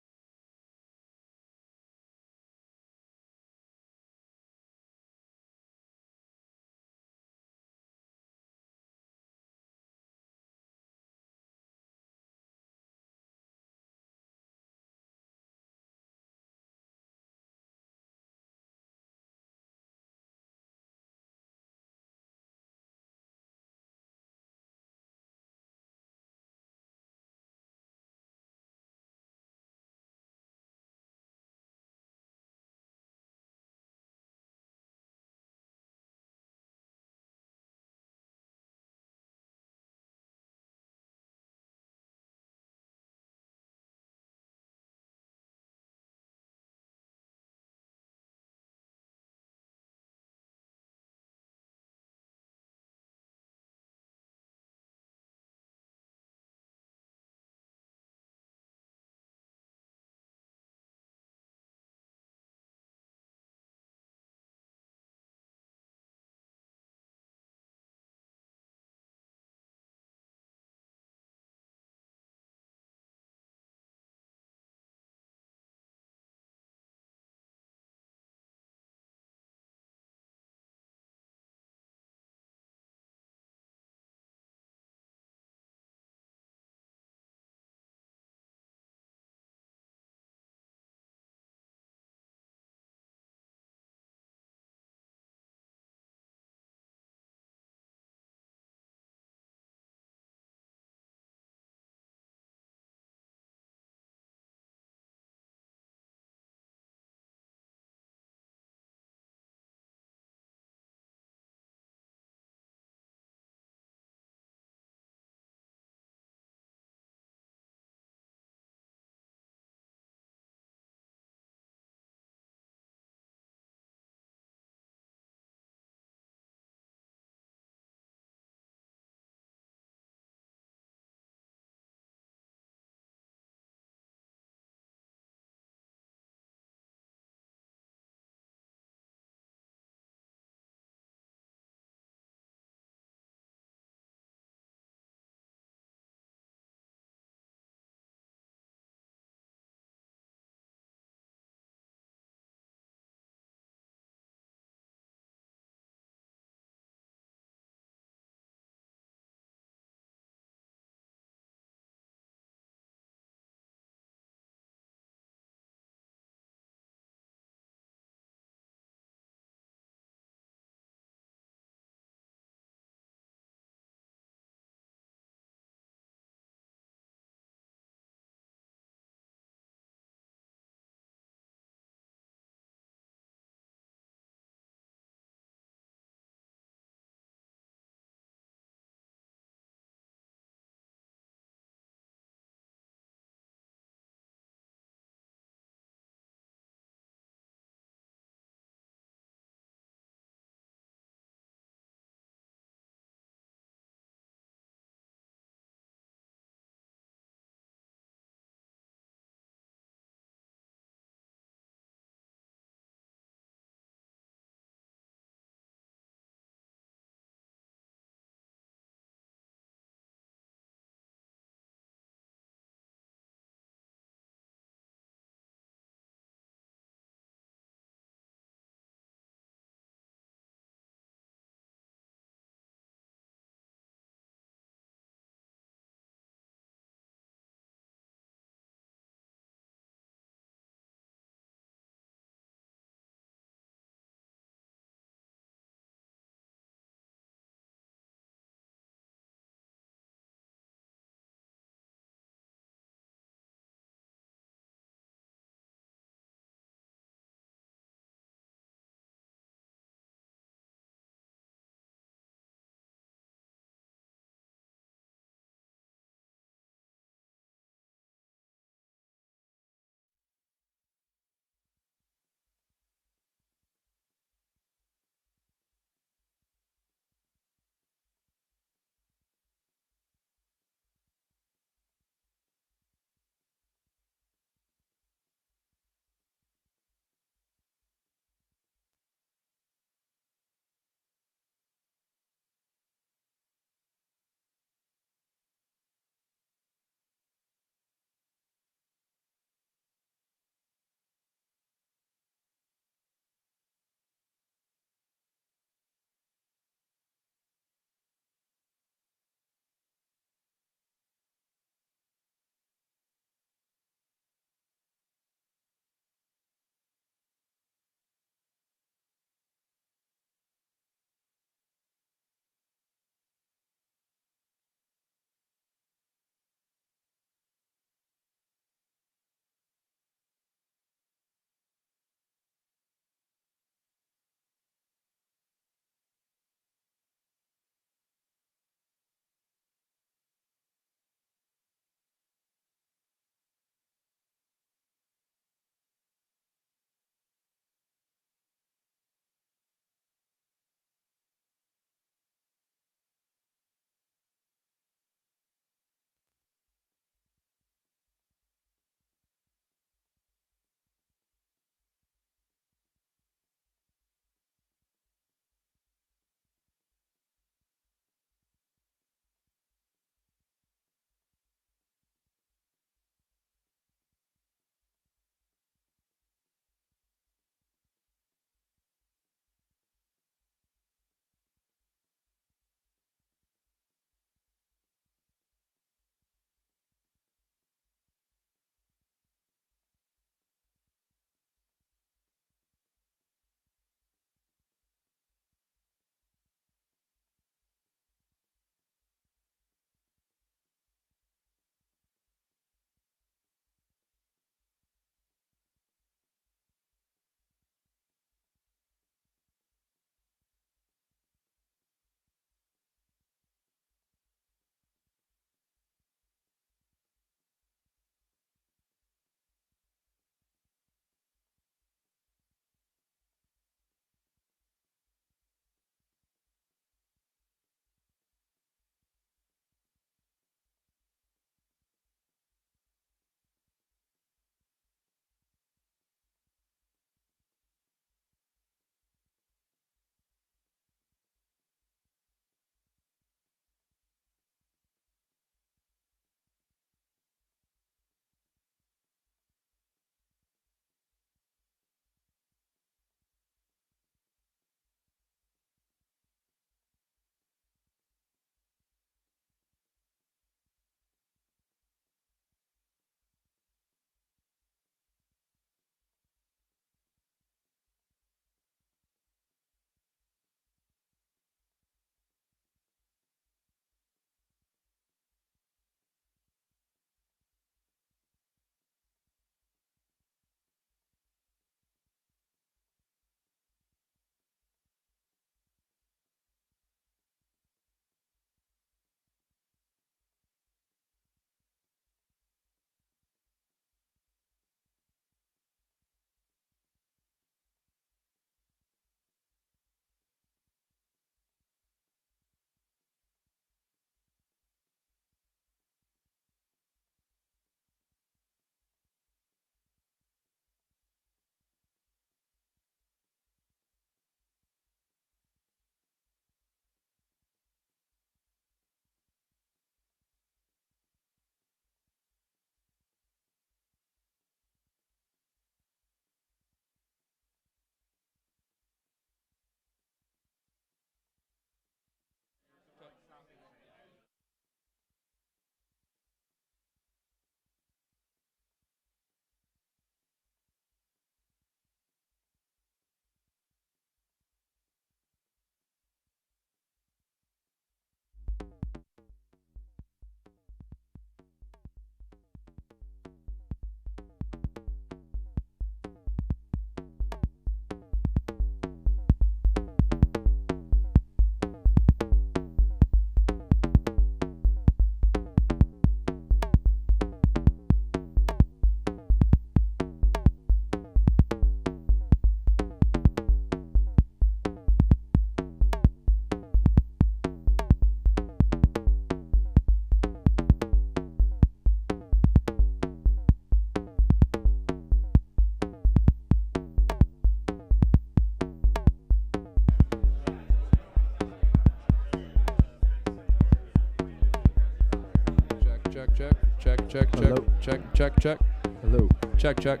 check, check, check, check, Hello. check, check, check, check, Hello. check, check,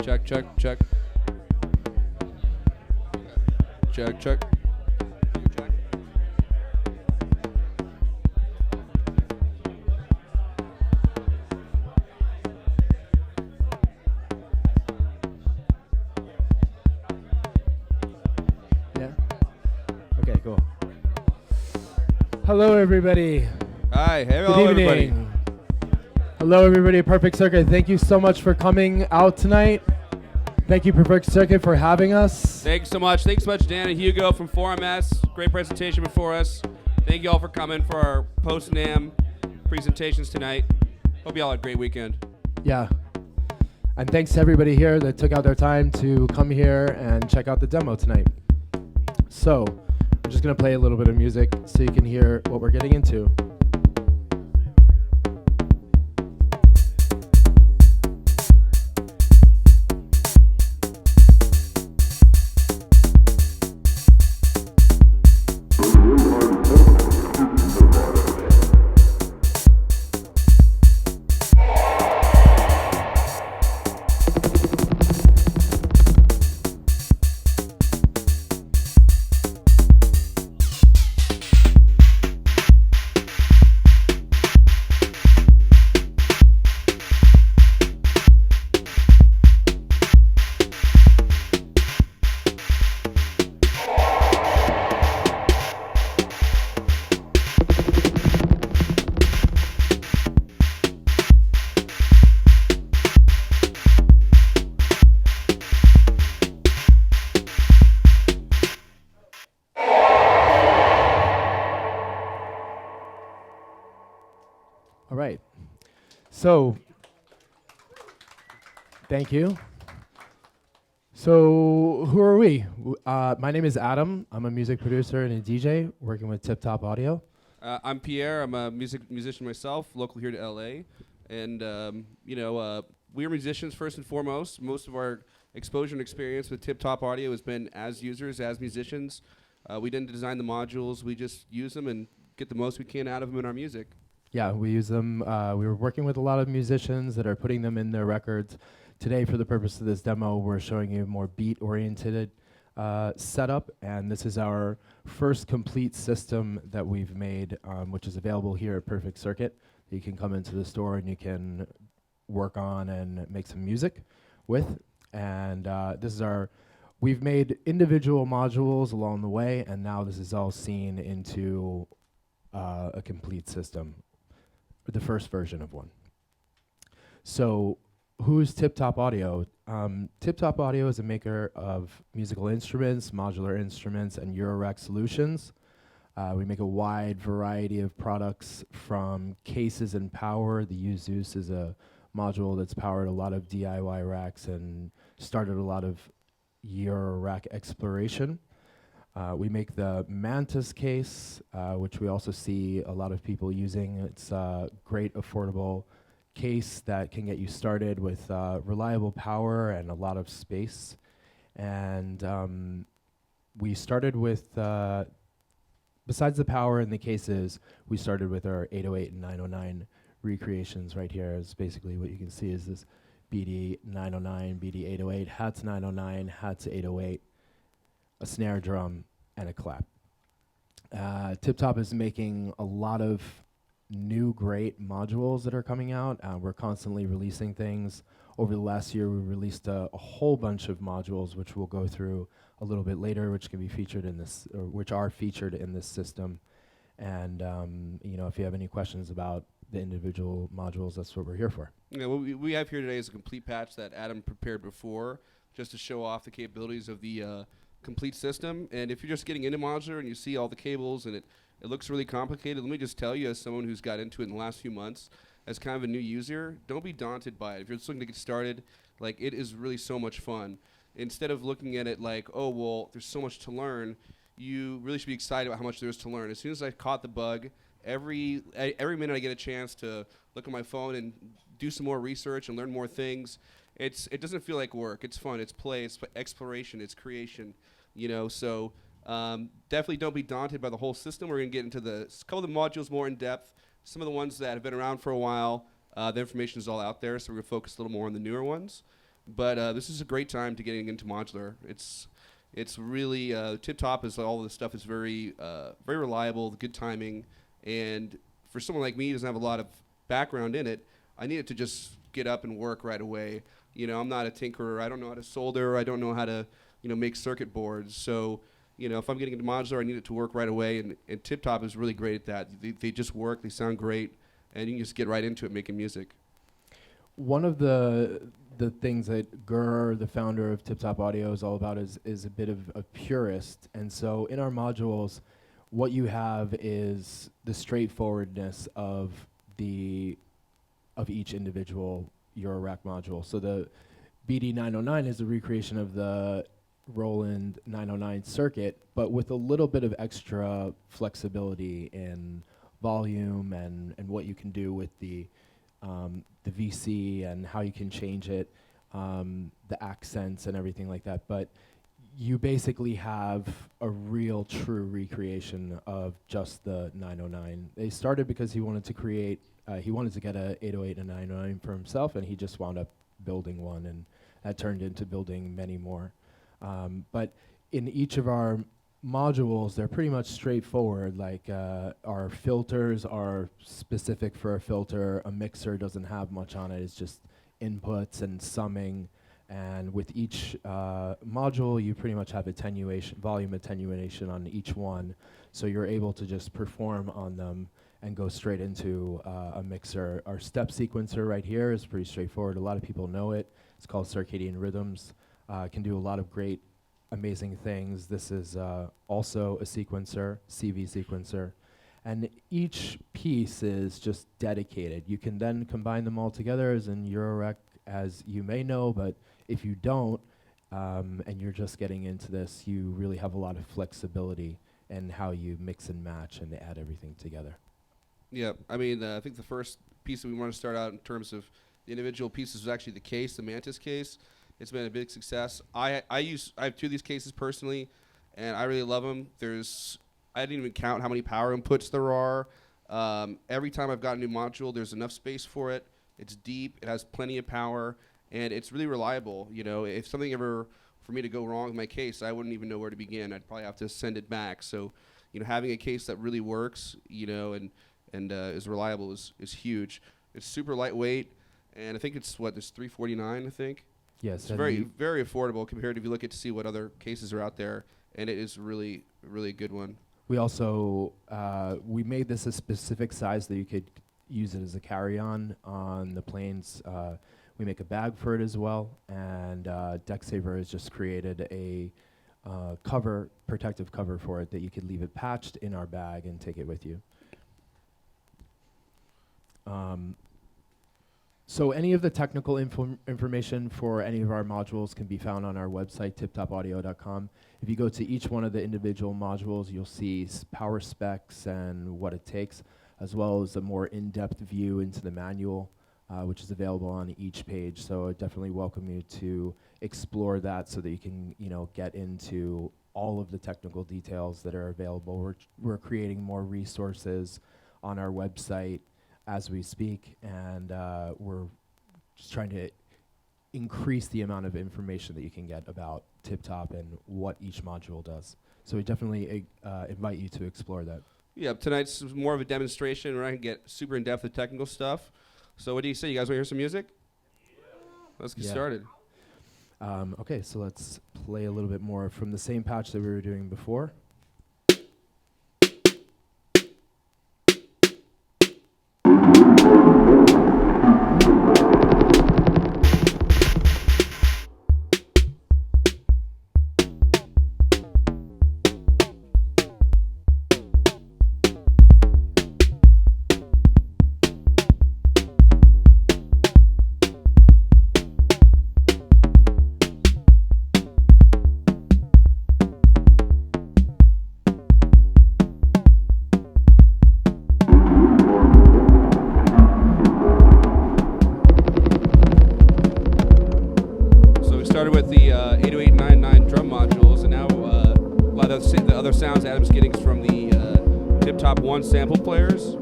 check, check, check, check, check. Yeah. Okay, cool. Hello, everybody. Hi, Good hello everybody. evening. Hello, everybody at Perfect Circuit. Thank you so much for coming out tonight. Thank you, Perfect Circuit, for having us. Thanks so much. Thanks so much, Dan and Hugo from 4MS. Great presentation before us. Thank you all for coming for our post-NAMM presentations tonight. Hope you all had a great weekend. Yeah. And thanks to everybody here that took out their time to come here and check out the demo tonight. So, we're just going to play a little bit of music so you can hear what we're getting into. All right. So, thank you. So, who are we? My name is Adam. I'm a music producer and a DJ working with Tiptop Audio. I'm Pierre. I'm a musician myself, local here to LA. And, we're musicians first and foremost. Most of our exposure and experience with Tiptop Audio has been as users, as musicians. We didn't design the modules. We just use them and get the most we can out of them in our music. Yeah, we use them. We were working with a lot of musicians that are putting them in their records. Today, for the purpose of this demo, we're showing you a more beat-oriented setup, and this is our first complete system that we've made, which is available here at Perfect Circuit. You can come into the store and you can work on and make some music with. And this is we've made individual modules along the way, and now this is all seen into a complete system. The first version of one. So, who's Tiptop Audio? Tiptop Audio is a maker of musical instruments, modular instruments, and Eurorack solutions. We make a wide variety of products from cases and power. The Zeus is a module that's powered a lot of DIY racks and started a lot of Eurorack exploration. We make the Mantis case, which we also see a lot of people using. It's a great, affordable case that can get you started with reliable power and a lot of space. And we started with, besides the power and the cases, we started with our 808 and 909 recreations right here. Is basically what you can see is this BD 909, BD 808, hats 909, hats 808. A snare drum, and a clap. Tiptop is making a lot of new great modules that are coming out. We're constantly releasing things. Over the last year, we released a whole bunch of modules, which we'll go through a little bit later, which can be featured in this, or which are featured in this system. And if you have any questions about the individual modules, that's what we're here for. Yeah, what we have here today is a complete patch that Adam prepared before, just to show off the capabilities of the complete system. And if you're just getting into modular and you see all the cables and it looks really complicated, let me just tell you, as someone who's got into it in the last few months, as kind of a new user, don't be daunted by it. If you're just looking to get started, it is really so much fun. Instead of looking at it like, oh, well, there's so much to learn, you really should be excited about how much there is to learn. As soon as I caught the bug, every minute I get a chance to look at my phone and do some more research and learn more things, it doesn't feel like work. It's fun. It's play. It's exploration. It's creation. So definitely don't be daunted by the whole system. We're going to get into a couple of the modules more in depth. some of the ones that have been around for a while, the information is all out there, so we're going to focus a little more on the newer ones. But this is a great time to getting into modular. It's really, Tiptop is all this stuff is very reliable, good timing, and for someone like me who doesn't have a lot of background in it, I need it to just get up and work right away. You know, I'm not a tinkerer. I don't know how to solder. I don't know how to, make circuit boards. So, if I'm getting into modular, I need it to work right away, and Tiptop is really great at that. They just work. They sound great, and you can just get right into it making music. One of the things that Gurr, the founder of Tiptop Audio, is all about is a bit of a purist. And so in our modules, what you have is the straightforwardness of each individual Eurorack module. So the BD909 is a recreation of the Roland 909 circuit, but with a little bit of extra flexibility in volume and what you can do with the VC and how you can change it, the accents and everything like that. But you basically have a real true recreation of just the 909. They started because he wanted to get a 808 and a 909 for himself, and he just wound up building one, and that turned into building many more. But in each of our modules, they're pretty much straightforward. Like our filters are specific for a filter. A mixer doesn't have much on it. It's just inputs and summing. And with each module, you pretty much have volume attenuation on each one. So you're able to just perform on them and go straight into a mixer. Our step sequencer right here is pretty straightforward. A lot of people know it. It's called Circadian Rhythms. Can do a lot of great, amazing things. This is also a sequencer, CV sequencer. And each piece is just dedicated. You can then combine them all together as in Eurorack, as you may know, but if you don't, and you're just getting into this, you really have a lot of flexibility in how you mix and match and add everything together. Yeah, I mean, I think the first piece that we want to start out in terms of the individual pieces was actually the case, the Mantis case. It's been a big success. I have two of these cases personally, and I really love them. I didn't even count how many power inputs there are. Every time I've got a new module, there's enough space for it. It's deep. It has plenty of power, and it's really reliable. If something ever for me to go wrong with my case, I wouldn't even know where to begin. I'd probably have to send it back. So, having a case that really works, and is reliable is huge. It's super lightweight, and I think it's $349, I think. Yes, it's very, very affordable compared if you look at to see what other cases are out there, and it is really, really a good one. We also, we made this a specific size that you could use it as a carry-on the planes. We make a bag for it as well, and DeckSaver has just created a protective cover for it that you could leave it patched in our bag and take it with you. So any of the technical information for any of our modules can be found on our website, tiptopaudio.com. If you go to each one of the individual modules, you'll see power specs and what it takes, as well as a more in-depth view into the manual, which is available on each page. So I definitely welcome you to explore that so that you can, get into all of the technical details that are available. We're creating more resources on our website as we speak, and we're just trying to increase the amount of information that you can get about Tiptop and what each module does. So we definitely invite you to explore that. Yeah, tonight's more of a demonstration where I can get super in-depth with technical stuff. So what do you say? You guys want to hear some music? Yeah. Let's get started. Okay, so let's play a little bit more from the same patch that we were doing before. With the 80899 drum modules, and now a lot of the other sounds Adam's getting from the Tiptop 1 sample players.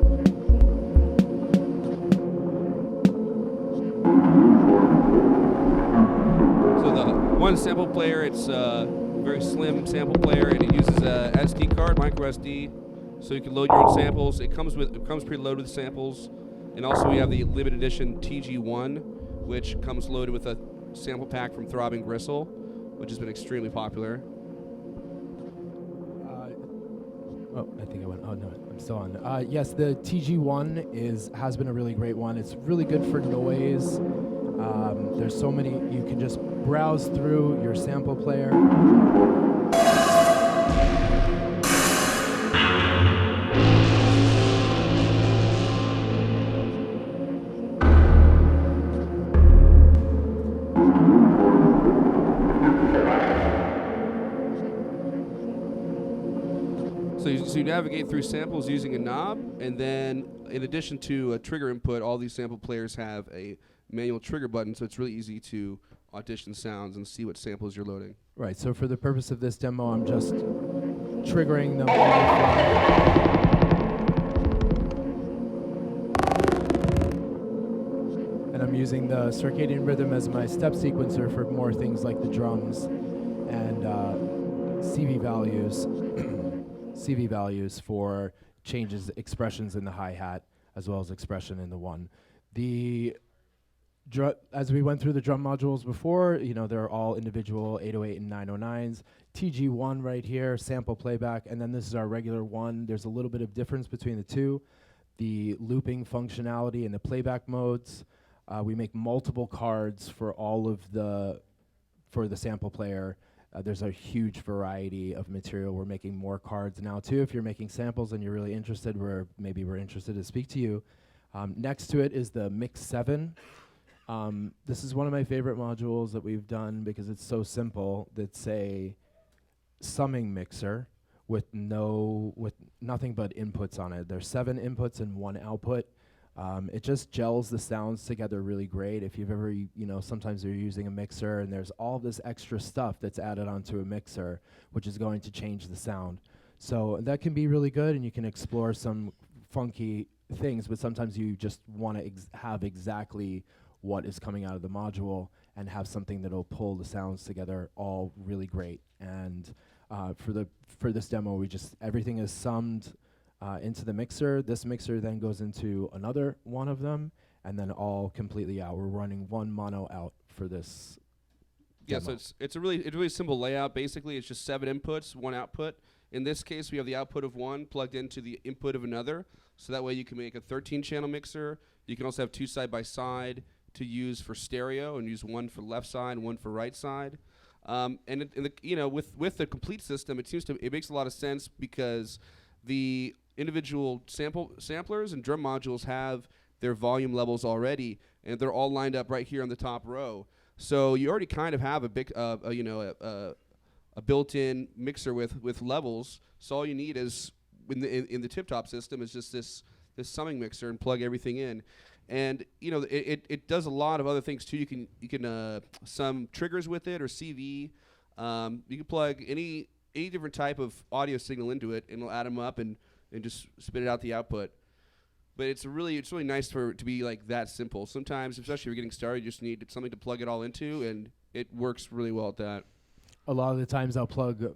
sample player, it's a very slim sample player, and it uses a SD card, micro SD, so you can load your own samples. It comes preloaded with samples, and also we have the limited edition TG1, which comes loaded with a sample pack from Throbbing Gristle, which has been extremely popular. I think I went. Oh no, I'm still on. Yes, the TG1 has been a really great one. It's really good for noise. There's so many. You can just browse through your sample player. So you navigate through samples using a knob, and then in addition to a trigger input, all these sample players have a manual trigger button, so it's really easy to audition sounds and see what samples you're loading. Right, so for the purpose of this demo, I'm just triggering them on the fly. And I'm using the circadian rhythm as my step sequencer for more things like the drums and CV values. CV values for changes, expressions in the hi-hat, as well as expression in the one. As we went through the drum modules before, they're all individual 808 and 909s. TG1 right here, sample playback, and then this is our regular one. There's a little bit of difference between the two. The looping functionality and the playback modes. We make multiple cards for the sample player. There's a huge variety of material. We're making more cards now too. If you're making samples and you're really interested, maybe we're interested to speak to you. Next to it is the Mix 7. This is one of my favorite modules that we've done because it's so simple. It's a summing mixer with nothing but inputs on it. There's 7 inputs and 1 output. It just gels the sounds together really great. If you've ever, sometimes you're using a mixer and there's all this extra stuff that's added onto a mixer, which is going to change the sound. So that can be really good, and you can explore some funky things, but sometimes you just want to have exactly what is coming out of the module and have something that'll pull the sounds together all really great. And for this demo, everything is summed into the mixer. This mixer then goes into another one of them, and then all completely out. We're running one mono out for this Yeah, demo. so it's a really simple layout. Basically, it's just 7 inputs, 1 output. In this case, we have the output of one plugged into the input of another, so that way you can make a 13-channel mixer. You can also have 2 side-by-side to use for stereo, and use one for left side and one for right side. With the complete system, it makes a lot of sense because the individual samplers and drum modules have their volume levels already, and they're all lined up right here on the top row. So you already kind of have a big, a built-in mixer with levels. So all you need is in the Tiptop system is just this summing mixer and plug everything in. And it does a lot of other things too. You can sum triggers with it or CV. You can plug any different type of audio signal into it, and it'll add them up and just spit it out the output. But it's really nice to be like that simple. Sometimes, especially if you're getting started, you just need something to plug it all into, and it works really well at that. A lot of the times I'll plug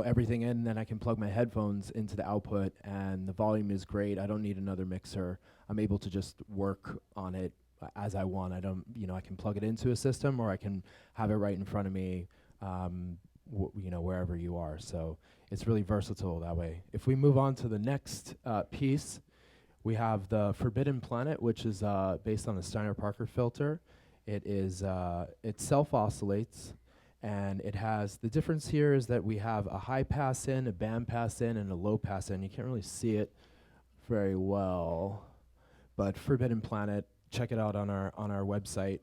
everything in, and then I can plug my headphones into the output, and the volume is great. I don't need another mixer. I'm able to just work on it as I want. I don't, I can plug it into a system, or I can have it right in front of me, wherever you are. So it's really versatile that way. If we move on to the next piece, we have the Forbidden Planet, which is based on a Steiner-Parker filter. It self-oscillates, and it has, the difference here is that we have a high pass in, a band pass in, and a low pass in. You can't really see it very well, but Forbidden Planet, check it out on our website.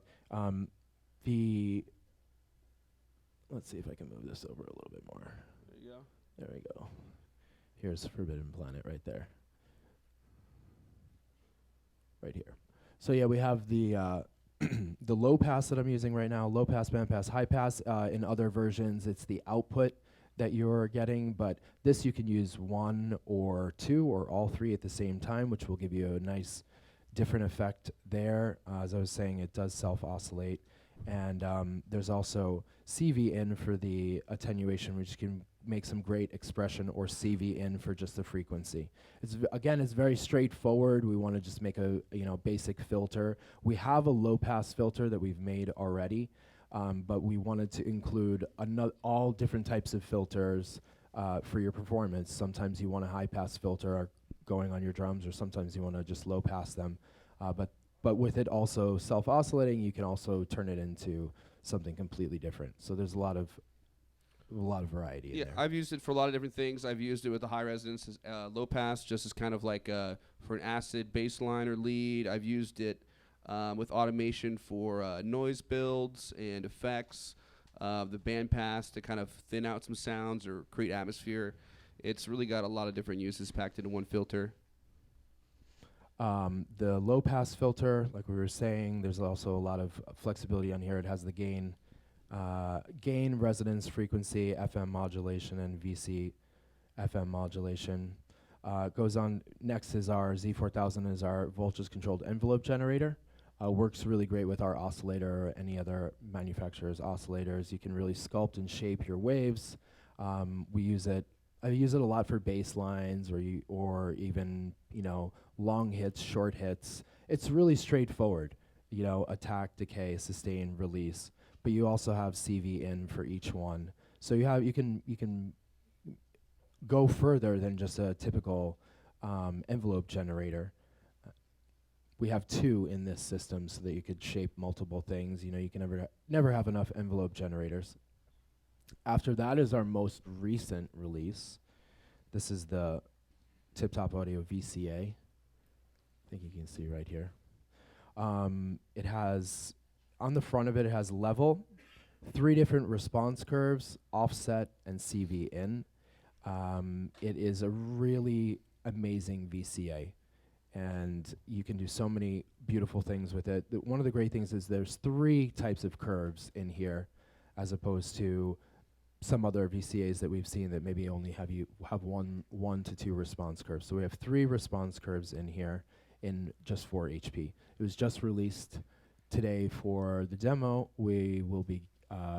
Let's see if I can move this over a little bit more. There you go. There we go. Here's Forbidden Planet right there. Right here. So yeah, we have the the low pass that I'm using right now, low pass, band pass, high pass. In other versions, it's the output that you're getting, but this you can use 1 or 2 or all 3 at the same time, which will give you a nice different effect there. As I was saying, it does self-oscillate. And there's also CV in for the attenuation, which can make some great expression, or CV in for just the frequency. Again, it's very straightforward. We want to just make a basic filter. We have a low pass filter that we've made already, but we wanted to include all different types of filters for your performance. Sometimes you want a high pass filter going on your drums, or sometimes you want to just low pass them. But with it also self-oscillating, you can also turn it into something completely different. So there's a lot of variety in there. I've used it for a lot of different things. I've used it with the high resonance, low pass, just as kind of like for an acid bass line or lead. I've used it with automation for noise builds and effects, the band pass to kind of thin out some sounds or create atmosphere. It's really got a lot of different uses packed into one filter. The low pass filter, like we were saying, there's also a lot of flexibility on here. It has the gain, resonance, frequency, FM modulation, and VC FM modulation. Goes on, next is our Z4000 is our voltage controlled envelope generator. Works really great with our oscillator or any other manufacturer's oscillators. You can really sculpt and shape your waves. I use it a lot for bass lines, or even long hits, short hits. It's really straightforward, attack, decay, sustain, release. But you also have CV in for each one, so you can go further than just a typical envelope generator. We have 2 in this system, so that you could shape multiple things. You can never have enough envelope generators. After that is our most recent release. This is the Tiptop Audio VCA. I think you can see right here. It has, on the front of it, it has level, 3 different response curves, offset, and CV in. It is a really amazing VCA, and you can do so many beautiful things with it. One of the great things is there's 3 types of curves in here, as opposed to some other VCAs that we've seen that maybe only have one to 2 response curves. So we have 3 response curves in here in just 4 HP. It was just released today for the demo. We will be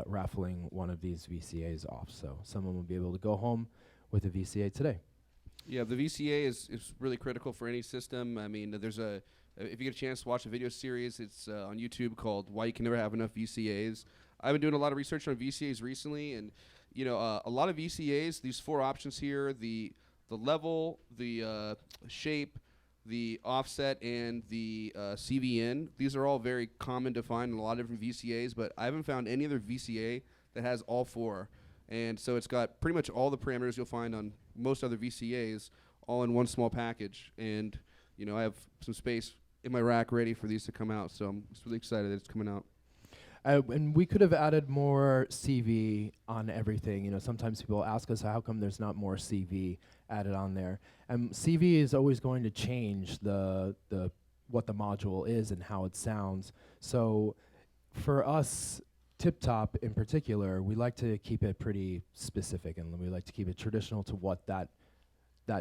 raffling one of these VCAs off, so someone will be able to go home with a VCA today. Yeah, the VCA is really critical for any system. I mean, if you get a chance to watch a video series, it's on YouTube called Why You Can Never Have Enough VCAs. I've been doing a lot of research on VCAs recently, and a lot of VCAs, these 4 options here, the level, the shape, the offset, and the CV in, these are all very common to find in a lot of different VCAs, but I haven't found any other VCA that has all 4. And so it's got pretty much all the parameters you'll find on most other VCAs all in one small package. And, I have some space in my rack ready for these to come out, so I'm just really excited that it's coming out. And we could have added more CV on everything. Sometimes people ask us, how come there's not more CV added on there? And CV is always going to change what the module is and how it sounds. So for us, Tiptop in particular, we like to keep it pretty specific, and we like to keep it traditional to what that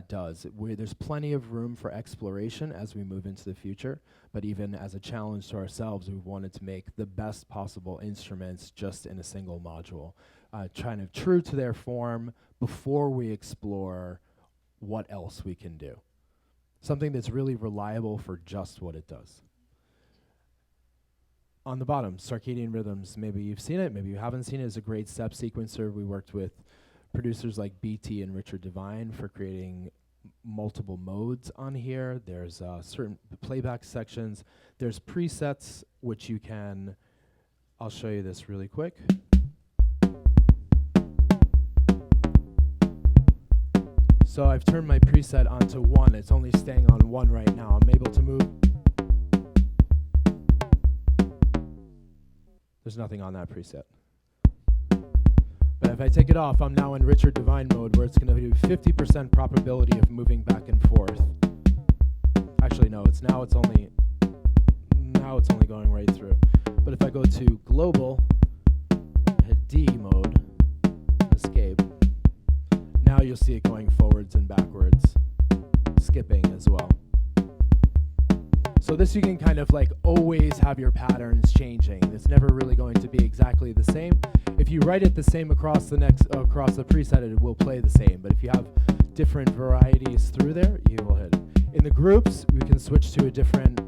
does. There's plenty of room for exploration as we move into the future, but even as a challenge to ourselves, we wanted to make the best possible instruments just in a single module, trying to true to their form before we explore what else we can do. Something that's really reliable for just what it does. On the bottom, Circadian Rhythms. Maybe you've seen it, maybe you haven't seen it. It's a great step sequencer. We worked with producers like BT and Richard Devine for creating multiple modes on here. There's certain playback sections. There's presets, which you can, I'll show you this really quick. So I've turned my preset onto 1. It's only staying on 1 right now. I'm able to move. There's nothing on that preset. But if I take it off, I'm now in Richard Devine mode, where it's going to do 50% probability of moving back and forth. Actually, no, it's only going right through. But if I go to global, hit D mode, escape, now you'll see it going forwards and backwards, skipping as well. So So this you can kind of like always have your patterns changing. It's never really going to be exactly the same. If you write it the same across the preset, it will play the same. But if you have different varieties through there, you will hit it. In the groups, we can switch to a different,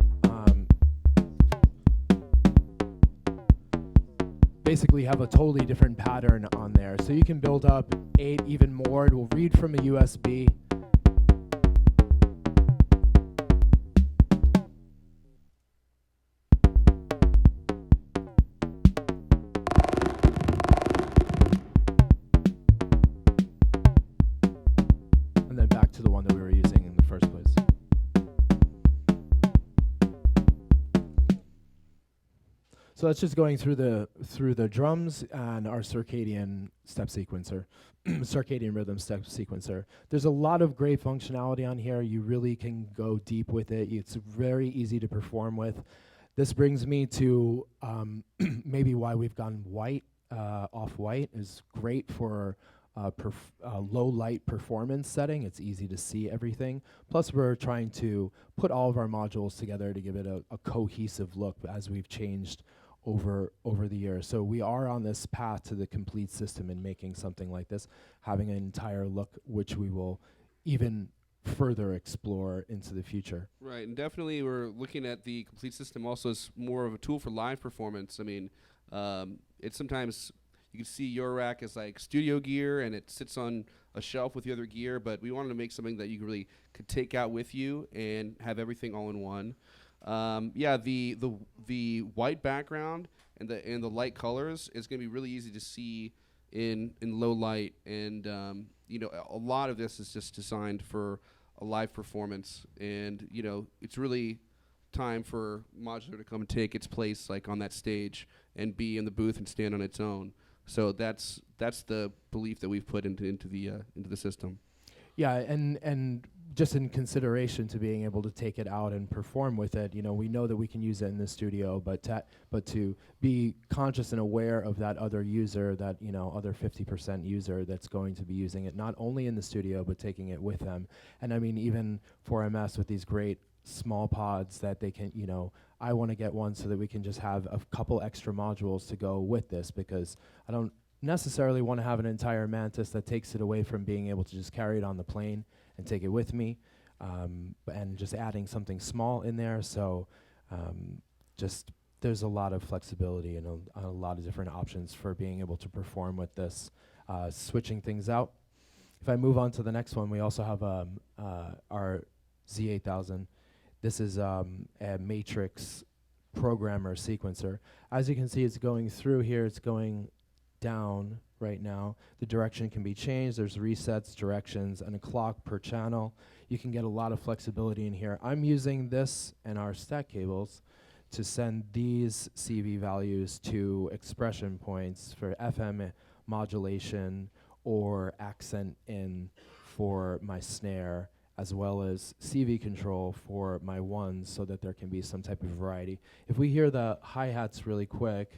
basically have a totally different pattern on there. So you can build up 8, even more. It will read from a USB. And then back to the one that we were using in the first place. So that's just going through the drums and our circadian step sequencer, circadian rhythm step sequencer. There's a lot of great functionality on here. You really can go deep with it. It's very easy to perform with. This brings me to maybe why we've gone white. Off-white is great for low light performance setting. It's easy to see everything. Plus, we're trying to put all of our modules together to give it a cohesive look as we've changed over the years. So we are on this path to the complete system in making something like this, having an entire look which we will even further explore into the future. Right, and definitely we're looking at the complete system also as more of a tool for live performance. I mean, it's sometimes you can see your rack as like studio gear and it sits on a shelf with the other gear, but we wanted to make something that you really could take out with you and have everything all in one. Yeah, the white background and the light colors is going to be really easy to see in low light, and you know, a lot of this is just designed for a live performance, and you know, it's really time for modular to come and take its place like on that stage and be in the booth and stand on its own. So that's the belief that we've put into the system. Yeah, and just in consideration to being able to take it out and perform with it, you know, we know that we can use it in the studio, but to be conscious and aware of that other user, that, you know, other 50% user that's going to be using it not only in the studio but taking it with them. And I mean, even for MS with these great small pods that they can, you know, I want to get one so that we can just have a couple extra modules to go with this, because I don't necessarily want to have an entire Mantis that takes it away from being able to just carry it on the plane and take it with me, and just adding something small in there. So just there's a lot of flexibility and a lot of different options for being able to perform with this, switching things out. If I move on to the next one, we also have our Z8000. This is a matrix programmer sequencer. As you can see, it's going through here. It's going down right now. The direction can be changed. There's resets, directions, and a clock per channel. You can get a lot of flexibility in here. I'm using this and our stack cables to send these CV values to expression points for FM modulation or accent in for my snare, as well as CV control for my ones, so that there can be some type of variety. If we hear the hi-hats really quick,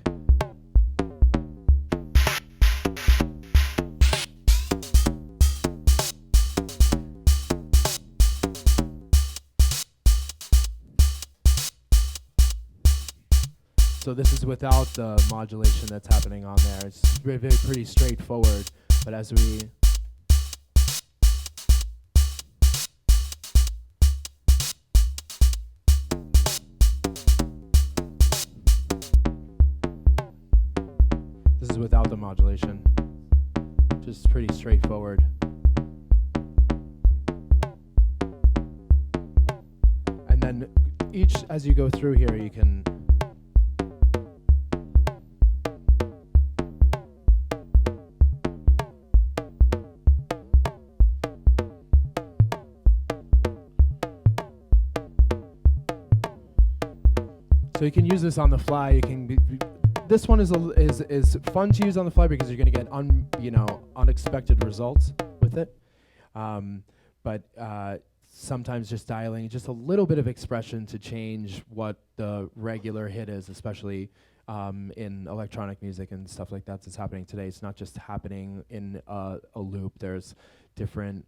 so this is without the modulation that's happening on there. It's pretty straightforward, but as we this is without the modulation. Just pretty straightforward. And then each, as you go through here, you can so you can use this on the fly. You can this one is fun to use on the fly because you're going to get unexpected results with it. But sometimes just dialing just a little bit of expression to change what the regular hit is, especially in electronic music and stuff like that that's happening today. It's not just happening in a loop. There's different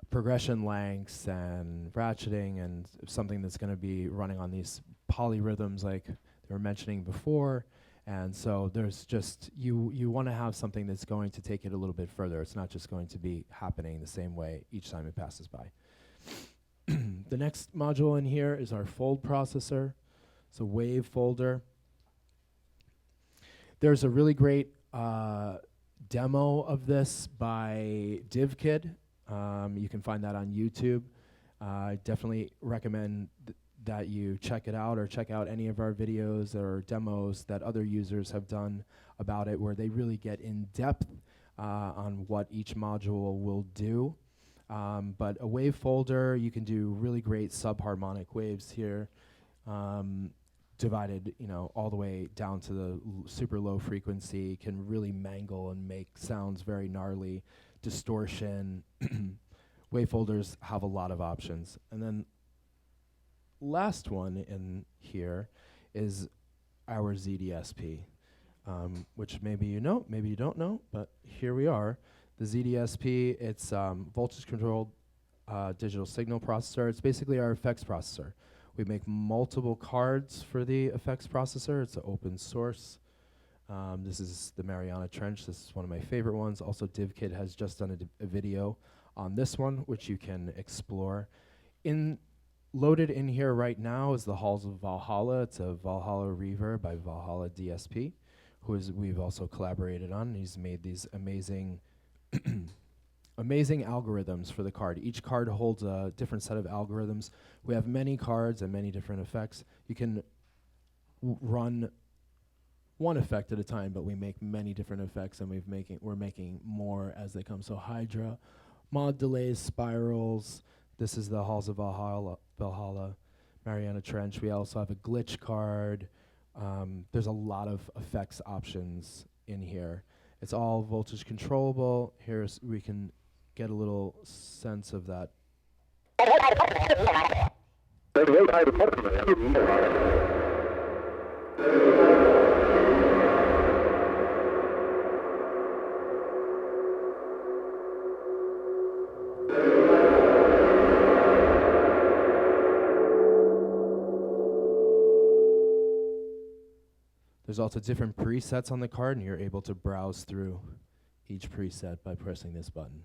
progression lengths and ratcheting, and something that's going to be running on these polyrhythms like they were mentioning before. And so there's just, you want to have something that's going to take it a little bit further. It's not just going to be happening the same way each time it passes by. The next module in here is our fold processor. It's a wave folder. There's a really great demo of this by DivKid. You can find that on YouTube. I definitely recommend that you check it out, or check out any of our videos or demos that other users have done about it, where they really get in depth on what each module will do. But a wave folder, you can do really great subharmonic waves here, divided, all the way down to the super low frequency, can really mangle and make sounds very gnarly, distortion. Wave folders have a lot of options. And then last one in here is our ZDSP, which maybe you know, maybe you don't know, but here we are. The ZDSP, it's voltage-controlled digital signal processor. It's basically our effects processor. We make multiple cards for the effects processor. It's an open source. This is the Mariana Trench. This is one of my favorite ones. Also, DivKid has just done a video on this one, which you can explore. Loaded in here right now is the Halls of Valhalla. It's a Valhalla reverb by Valhalla DSP, we've also collaborated on. He's made these amazing amazing algorithms for the card. Each card holds a different set of algorithms. We have many cards and many different effects. You can run one effect at a time, but we make many different effects, and we're making more as they come. So Hydra, mod delays, spirals. This is the Halls of Valhalla, Mariana Trench. We also have a glitch card. There's a lot of effects options in here. It's all voltage controllable. We can get a little sense of that. There's also different presets on the card, and you're able to browse through each preset by pressing this button.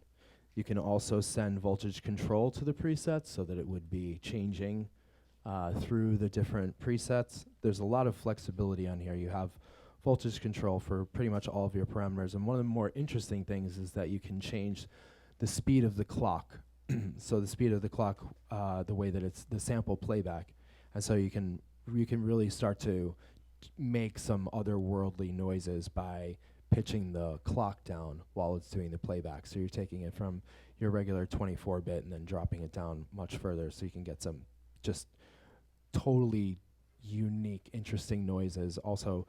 You can also send voltage control to the presets so that it would be changing through the different presets. There's a lot of flexibility on here. You have voltage control for pretty much all of your parameters, and one of the more interesting things is that you can change the speed of the clock. So the speed of the clock, the way that it's the sample playback, and so you can really start to make some otherworldly noises by pitching the clock down while it's doing the playback. So you're taking it from your regular 24-bit and then dropping it down much further, so you can get some just totally unique, interesting noises. Also,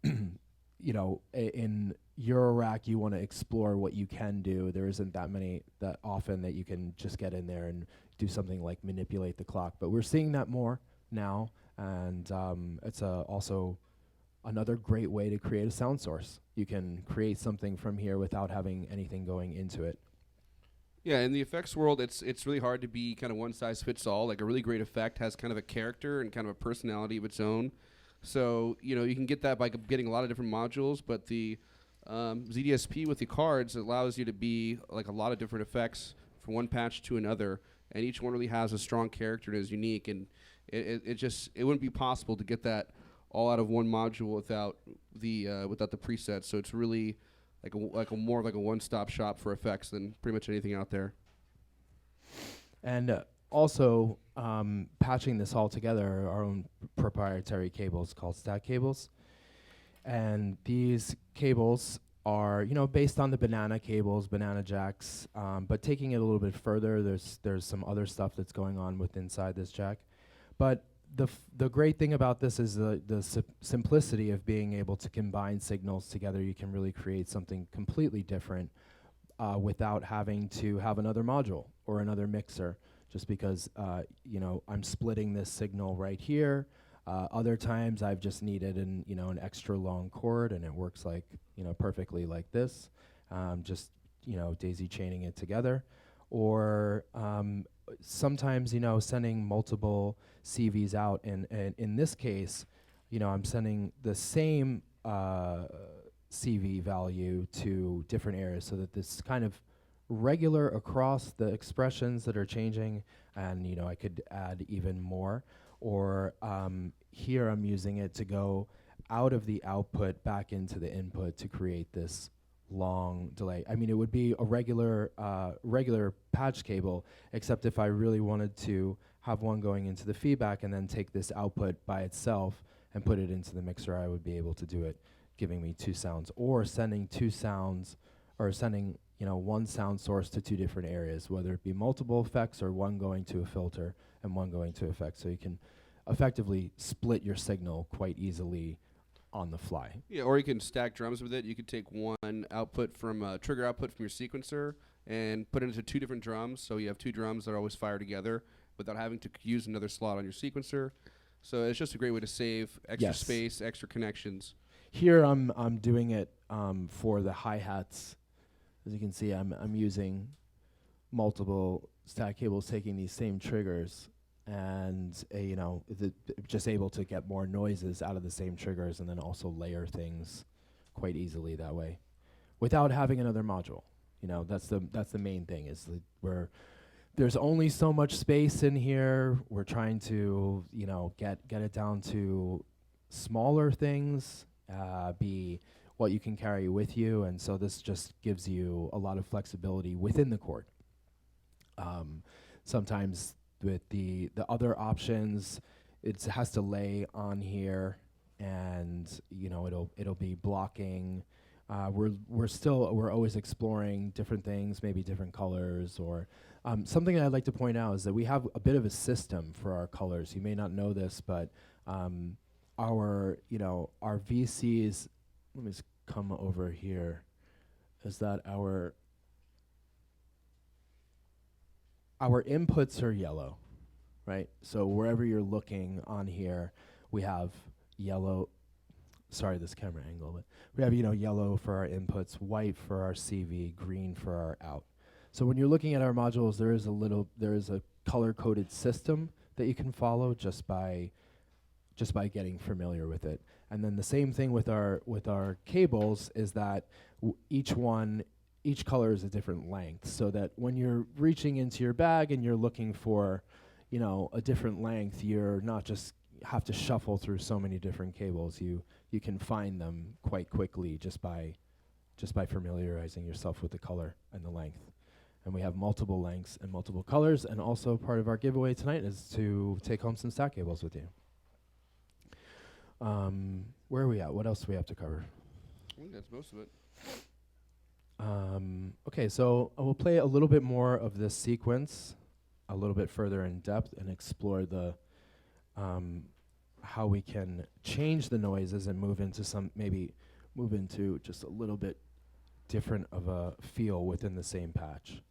in Eurorack, you want to explore what you can do. There isn't that often that you can just get in there and do something like manipulate the clock. But we're seeing that more now, and it's also another great way to create a sound source. You can create something from here without having anything going into it. Yeah, in the effects world, it's really hard to be kind of one size fits all. Like a really great effect has kind of a character and kind of a personality of its own. So, you can get that by getting a lot of different modules, but the ZDSP with the cards allows you to be like a lot of different effects from one patch to another, and each one really has a strong character and is unique, and it wouldn't be possible to get that all out of one module without the presets. So it's really like a more like a one-stop shop for effects than pretty much anything out there. And also patching this all together are our own proprietary cables called stack cables. And these cables are, based on the banana cables, banana jacks, but taking it a little bit further, there's some other stuff that's going on with inside this jack. But the great thing about this is the simplicity of being able to combine signals together. You can really create something completely different without having to have another module or another mixer, just because I'm splitting this signal right here. Other times I've just needed an extra long chord, and it works perfectly like this. Just daisy chaining it together. or sometimes, sending multiple CVs out. And in this case, I'm sending the same CV value to different areas so that this kind of regular across the expressions that are changing, and I could add even more. Or here I'm using it to go out of the output back into the input to create this long delay. I mean, it would be a regular patch cable, except if I really wanted to have one going into the feedback and then take this output by itself and put it into the mixer, I would be able to do it, giving me two sounds, or sending two sounds, or sending one sound source to two different areas, whether it be multiple effects or one going to a filter and one going to effects. So you can effectively split your signal quite easily on the fly. Yeah, or you can stack drums with it. You could take one output from trigger output from your sequencer and put it into two different drums. So you have two drums that always fire together without having to use another slot on your sequencer. So it's just a great way to save extra space, extra connections. Here I'm doing it for the hi-hats. As you can see, I'm using multiple stack cables taking these same triggers, and just able to get more noises out of the same triggers, and then also layer things quite easily that way, without having another module. That's the main thing, is that there's only so much space in here. We're trying to get it down to smaller things, be what you can carry with you, and so this just gives you a lot of flexibility within the chord. Sometimes with the other options, it has to lay on here, and it'll be blocking. We're always exploring different things, maybe different colors, or something that I'd like to point out is that we have a bit of a system for our colors. You may not know this, but our VCs. Let me just come over here. Is that our inputs are yellow, right? So wherever you're looking on here, we have yellow. Sorry, this camera angle, but we have yellow for our inputs, white for our CV, green for our out. So when you're looking at our modules, there is a color-coded system that you can follow just by getting familiar with it. And then the same thing with our cables is that each color is a different length, so that when you're reaching into your bag and you're looking for, a different length, you're not just have to shuffle through so many different cables. You can find them quite quickly just by familiarizing yourself with the color and the length. And we have multiple lengths and multiple colors, and also part of our giveaway tonight is to take home some stack cables with you. Where are we at? What else do we have to cover? I think that's most of it. Okay, so I will play a little bit more of this sequence, a little bit further in depth, and explore the how we can change the noises and move into just a little bit different of a feel within the same patch.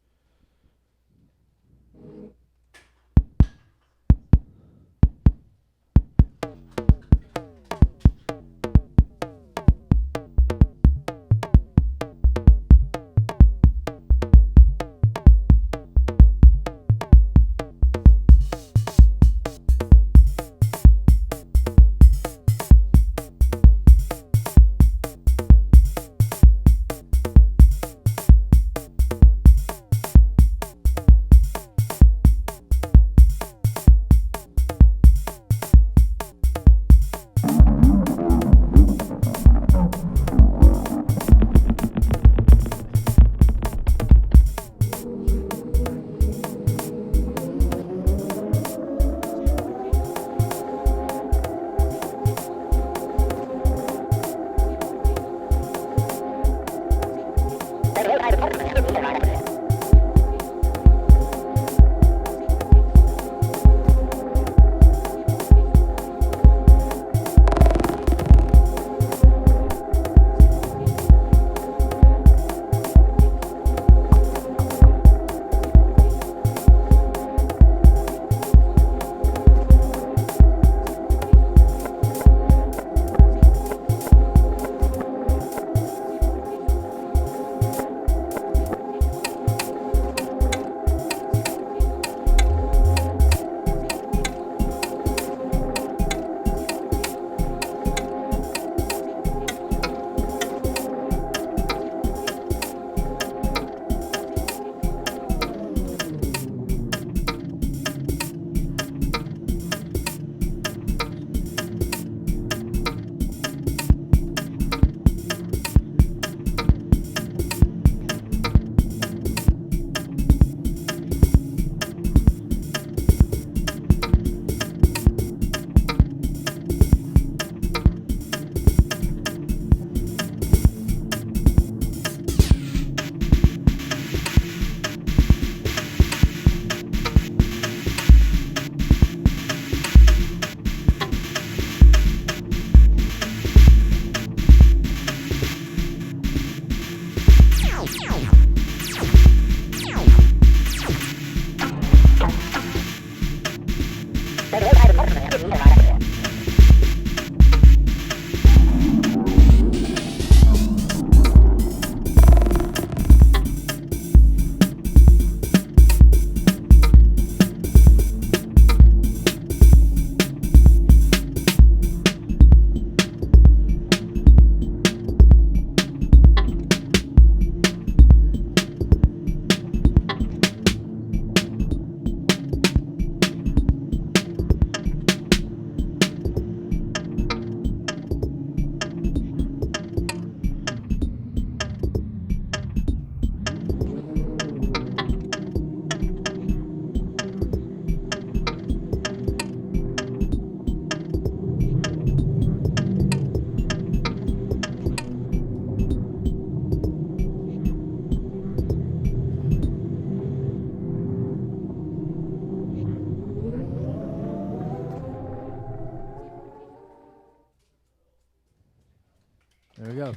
There we go.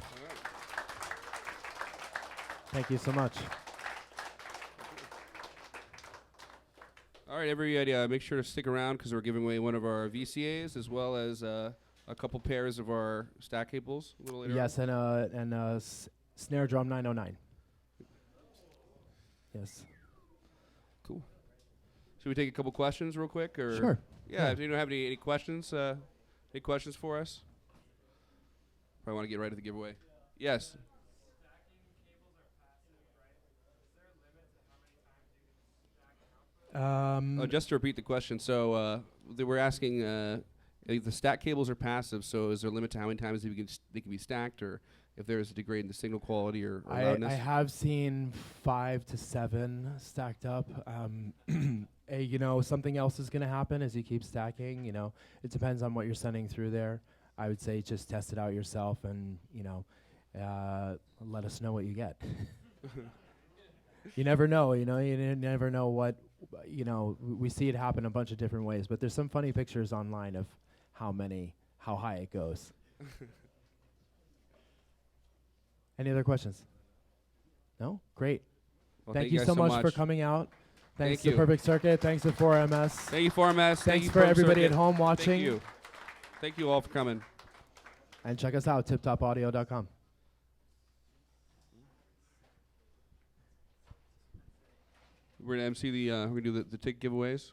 Thank you so much. All right, everybody, make sure to stick around because we're giving away one of our VCAs as well as a couple pairs of our stack cables a little later. Yes, and snare drum 909. Yes. Cool. Should we take a couple questions real quick? Or Sure. Yeah, if you don't have any questions, any questions for us? Probably want to get right at the giveaway. Yes. Just to repeat the question, so we're asking, the stack cables are passive, so is there a limit to how many times they can be stacked, or if there is a degrade in the signal quality or loudness? I have seen 5 to 7 stacked up. Something else is going to happen as you keep stacking. It depends on what you're sending through there. I would say just test it out yourself and, let us know what you get. You never know, you never know what, we see it happen a bunch of different ways, but there's some funny pictures online of how high it goes. Any other questions? No? Great. Well, thank you so much for coming out. Thanks to you. Perfect Circuit. Thanks to 4MS. Thank you, 4MS. Thanks for everybody at home watching. Thank you. Thank you all for coming. And check us out, tiptopaudio.com. We're gonna MC we're gonna do the ticket giveaways.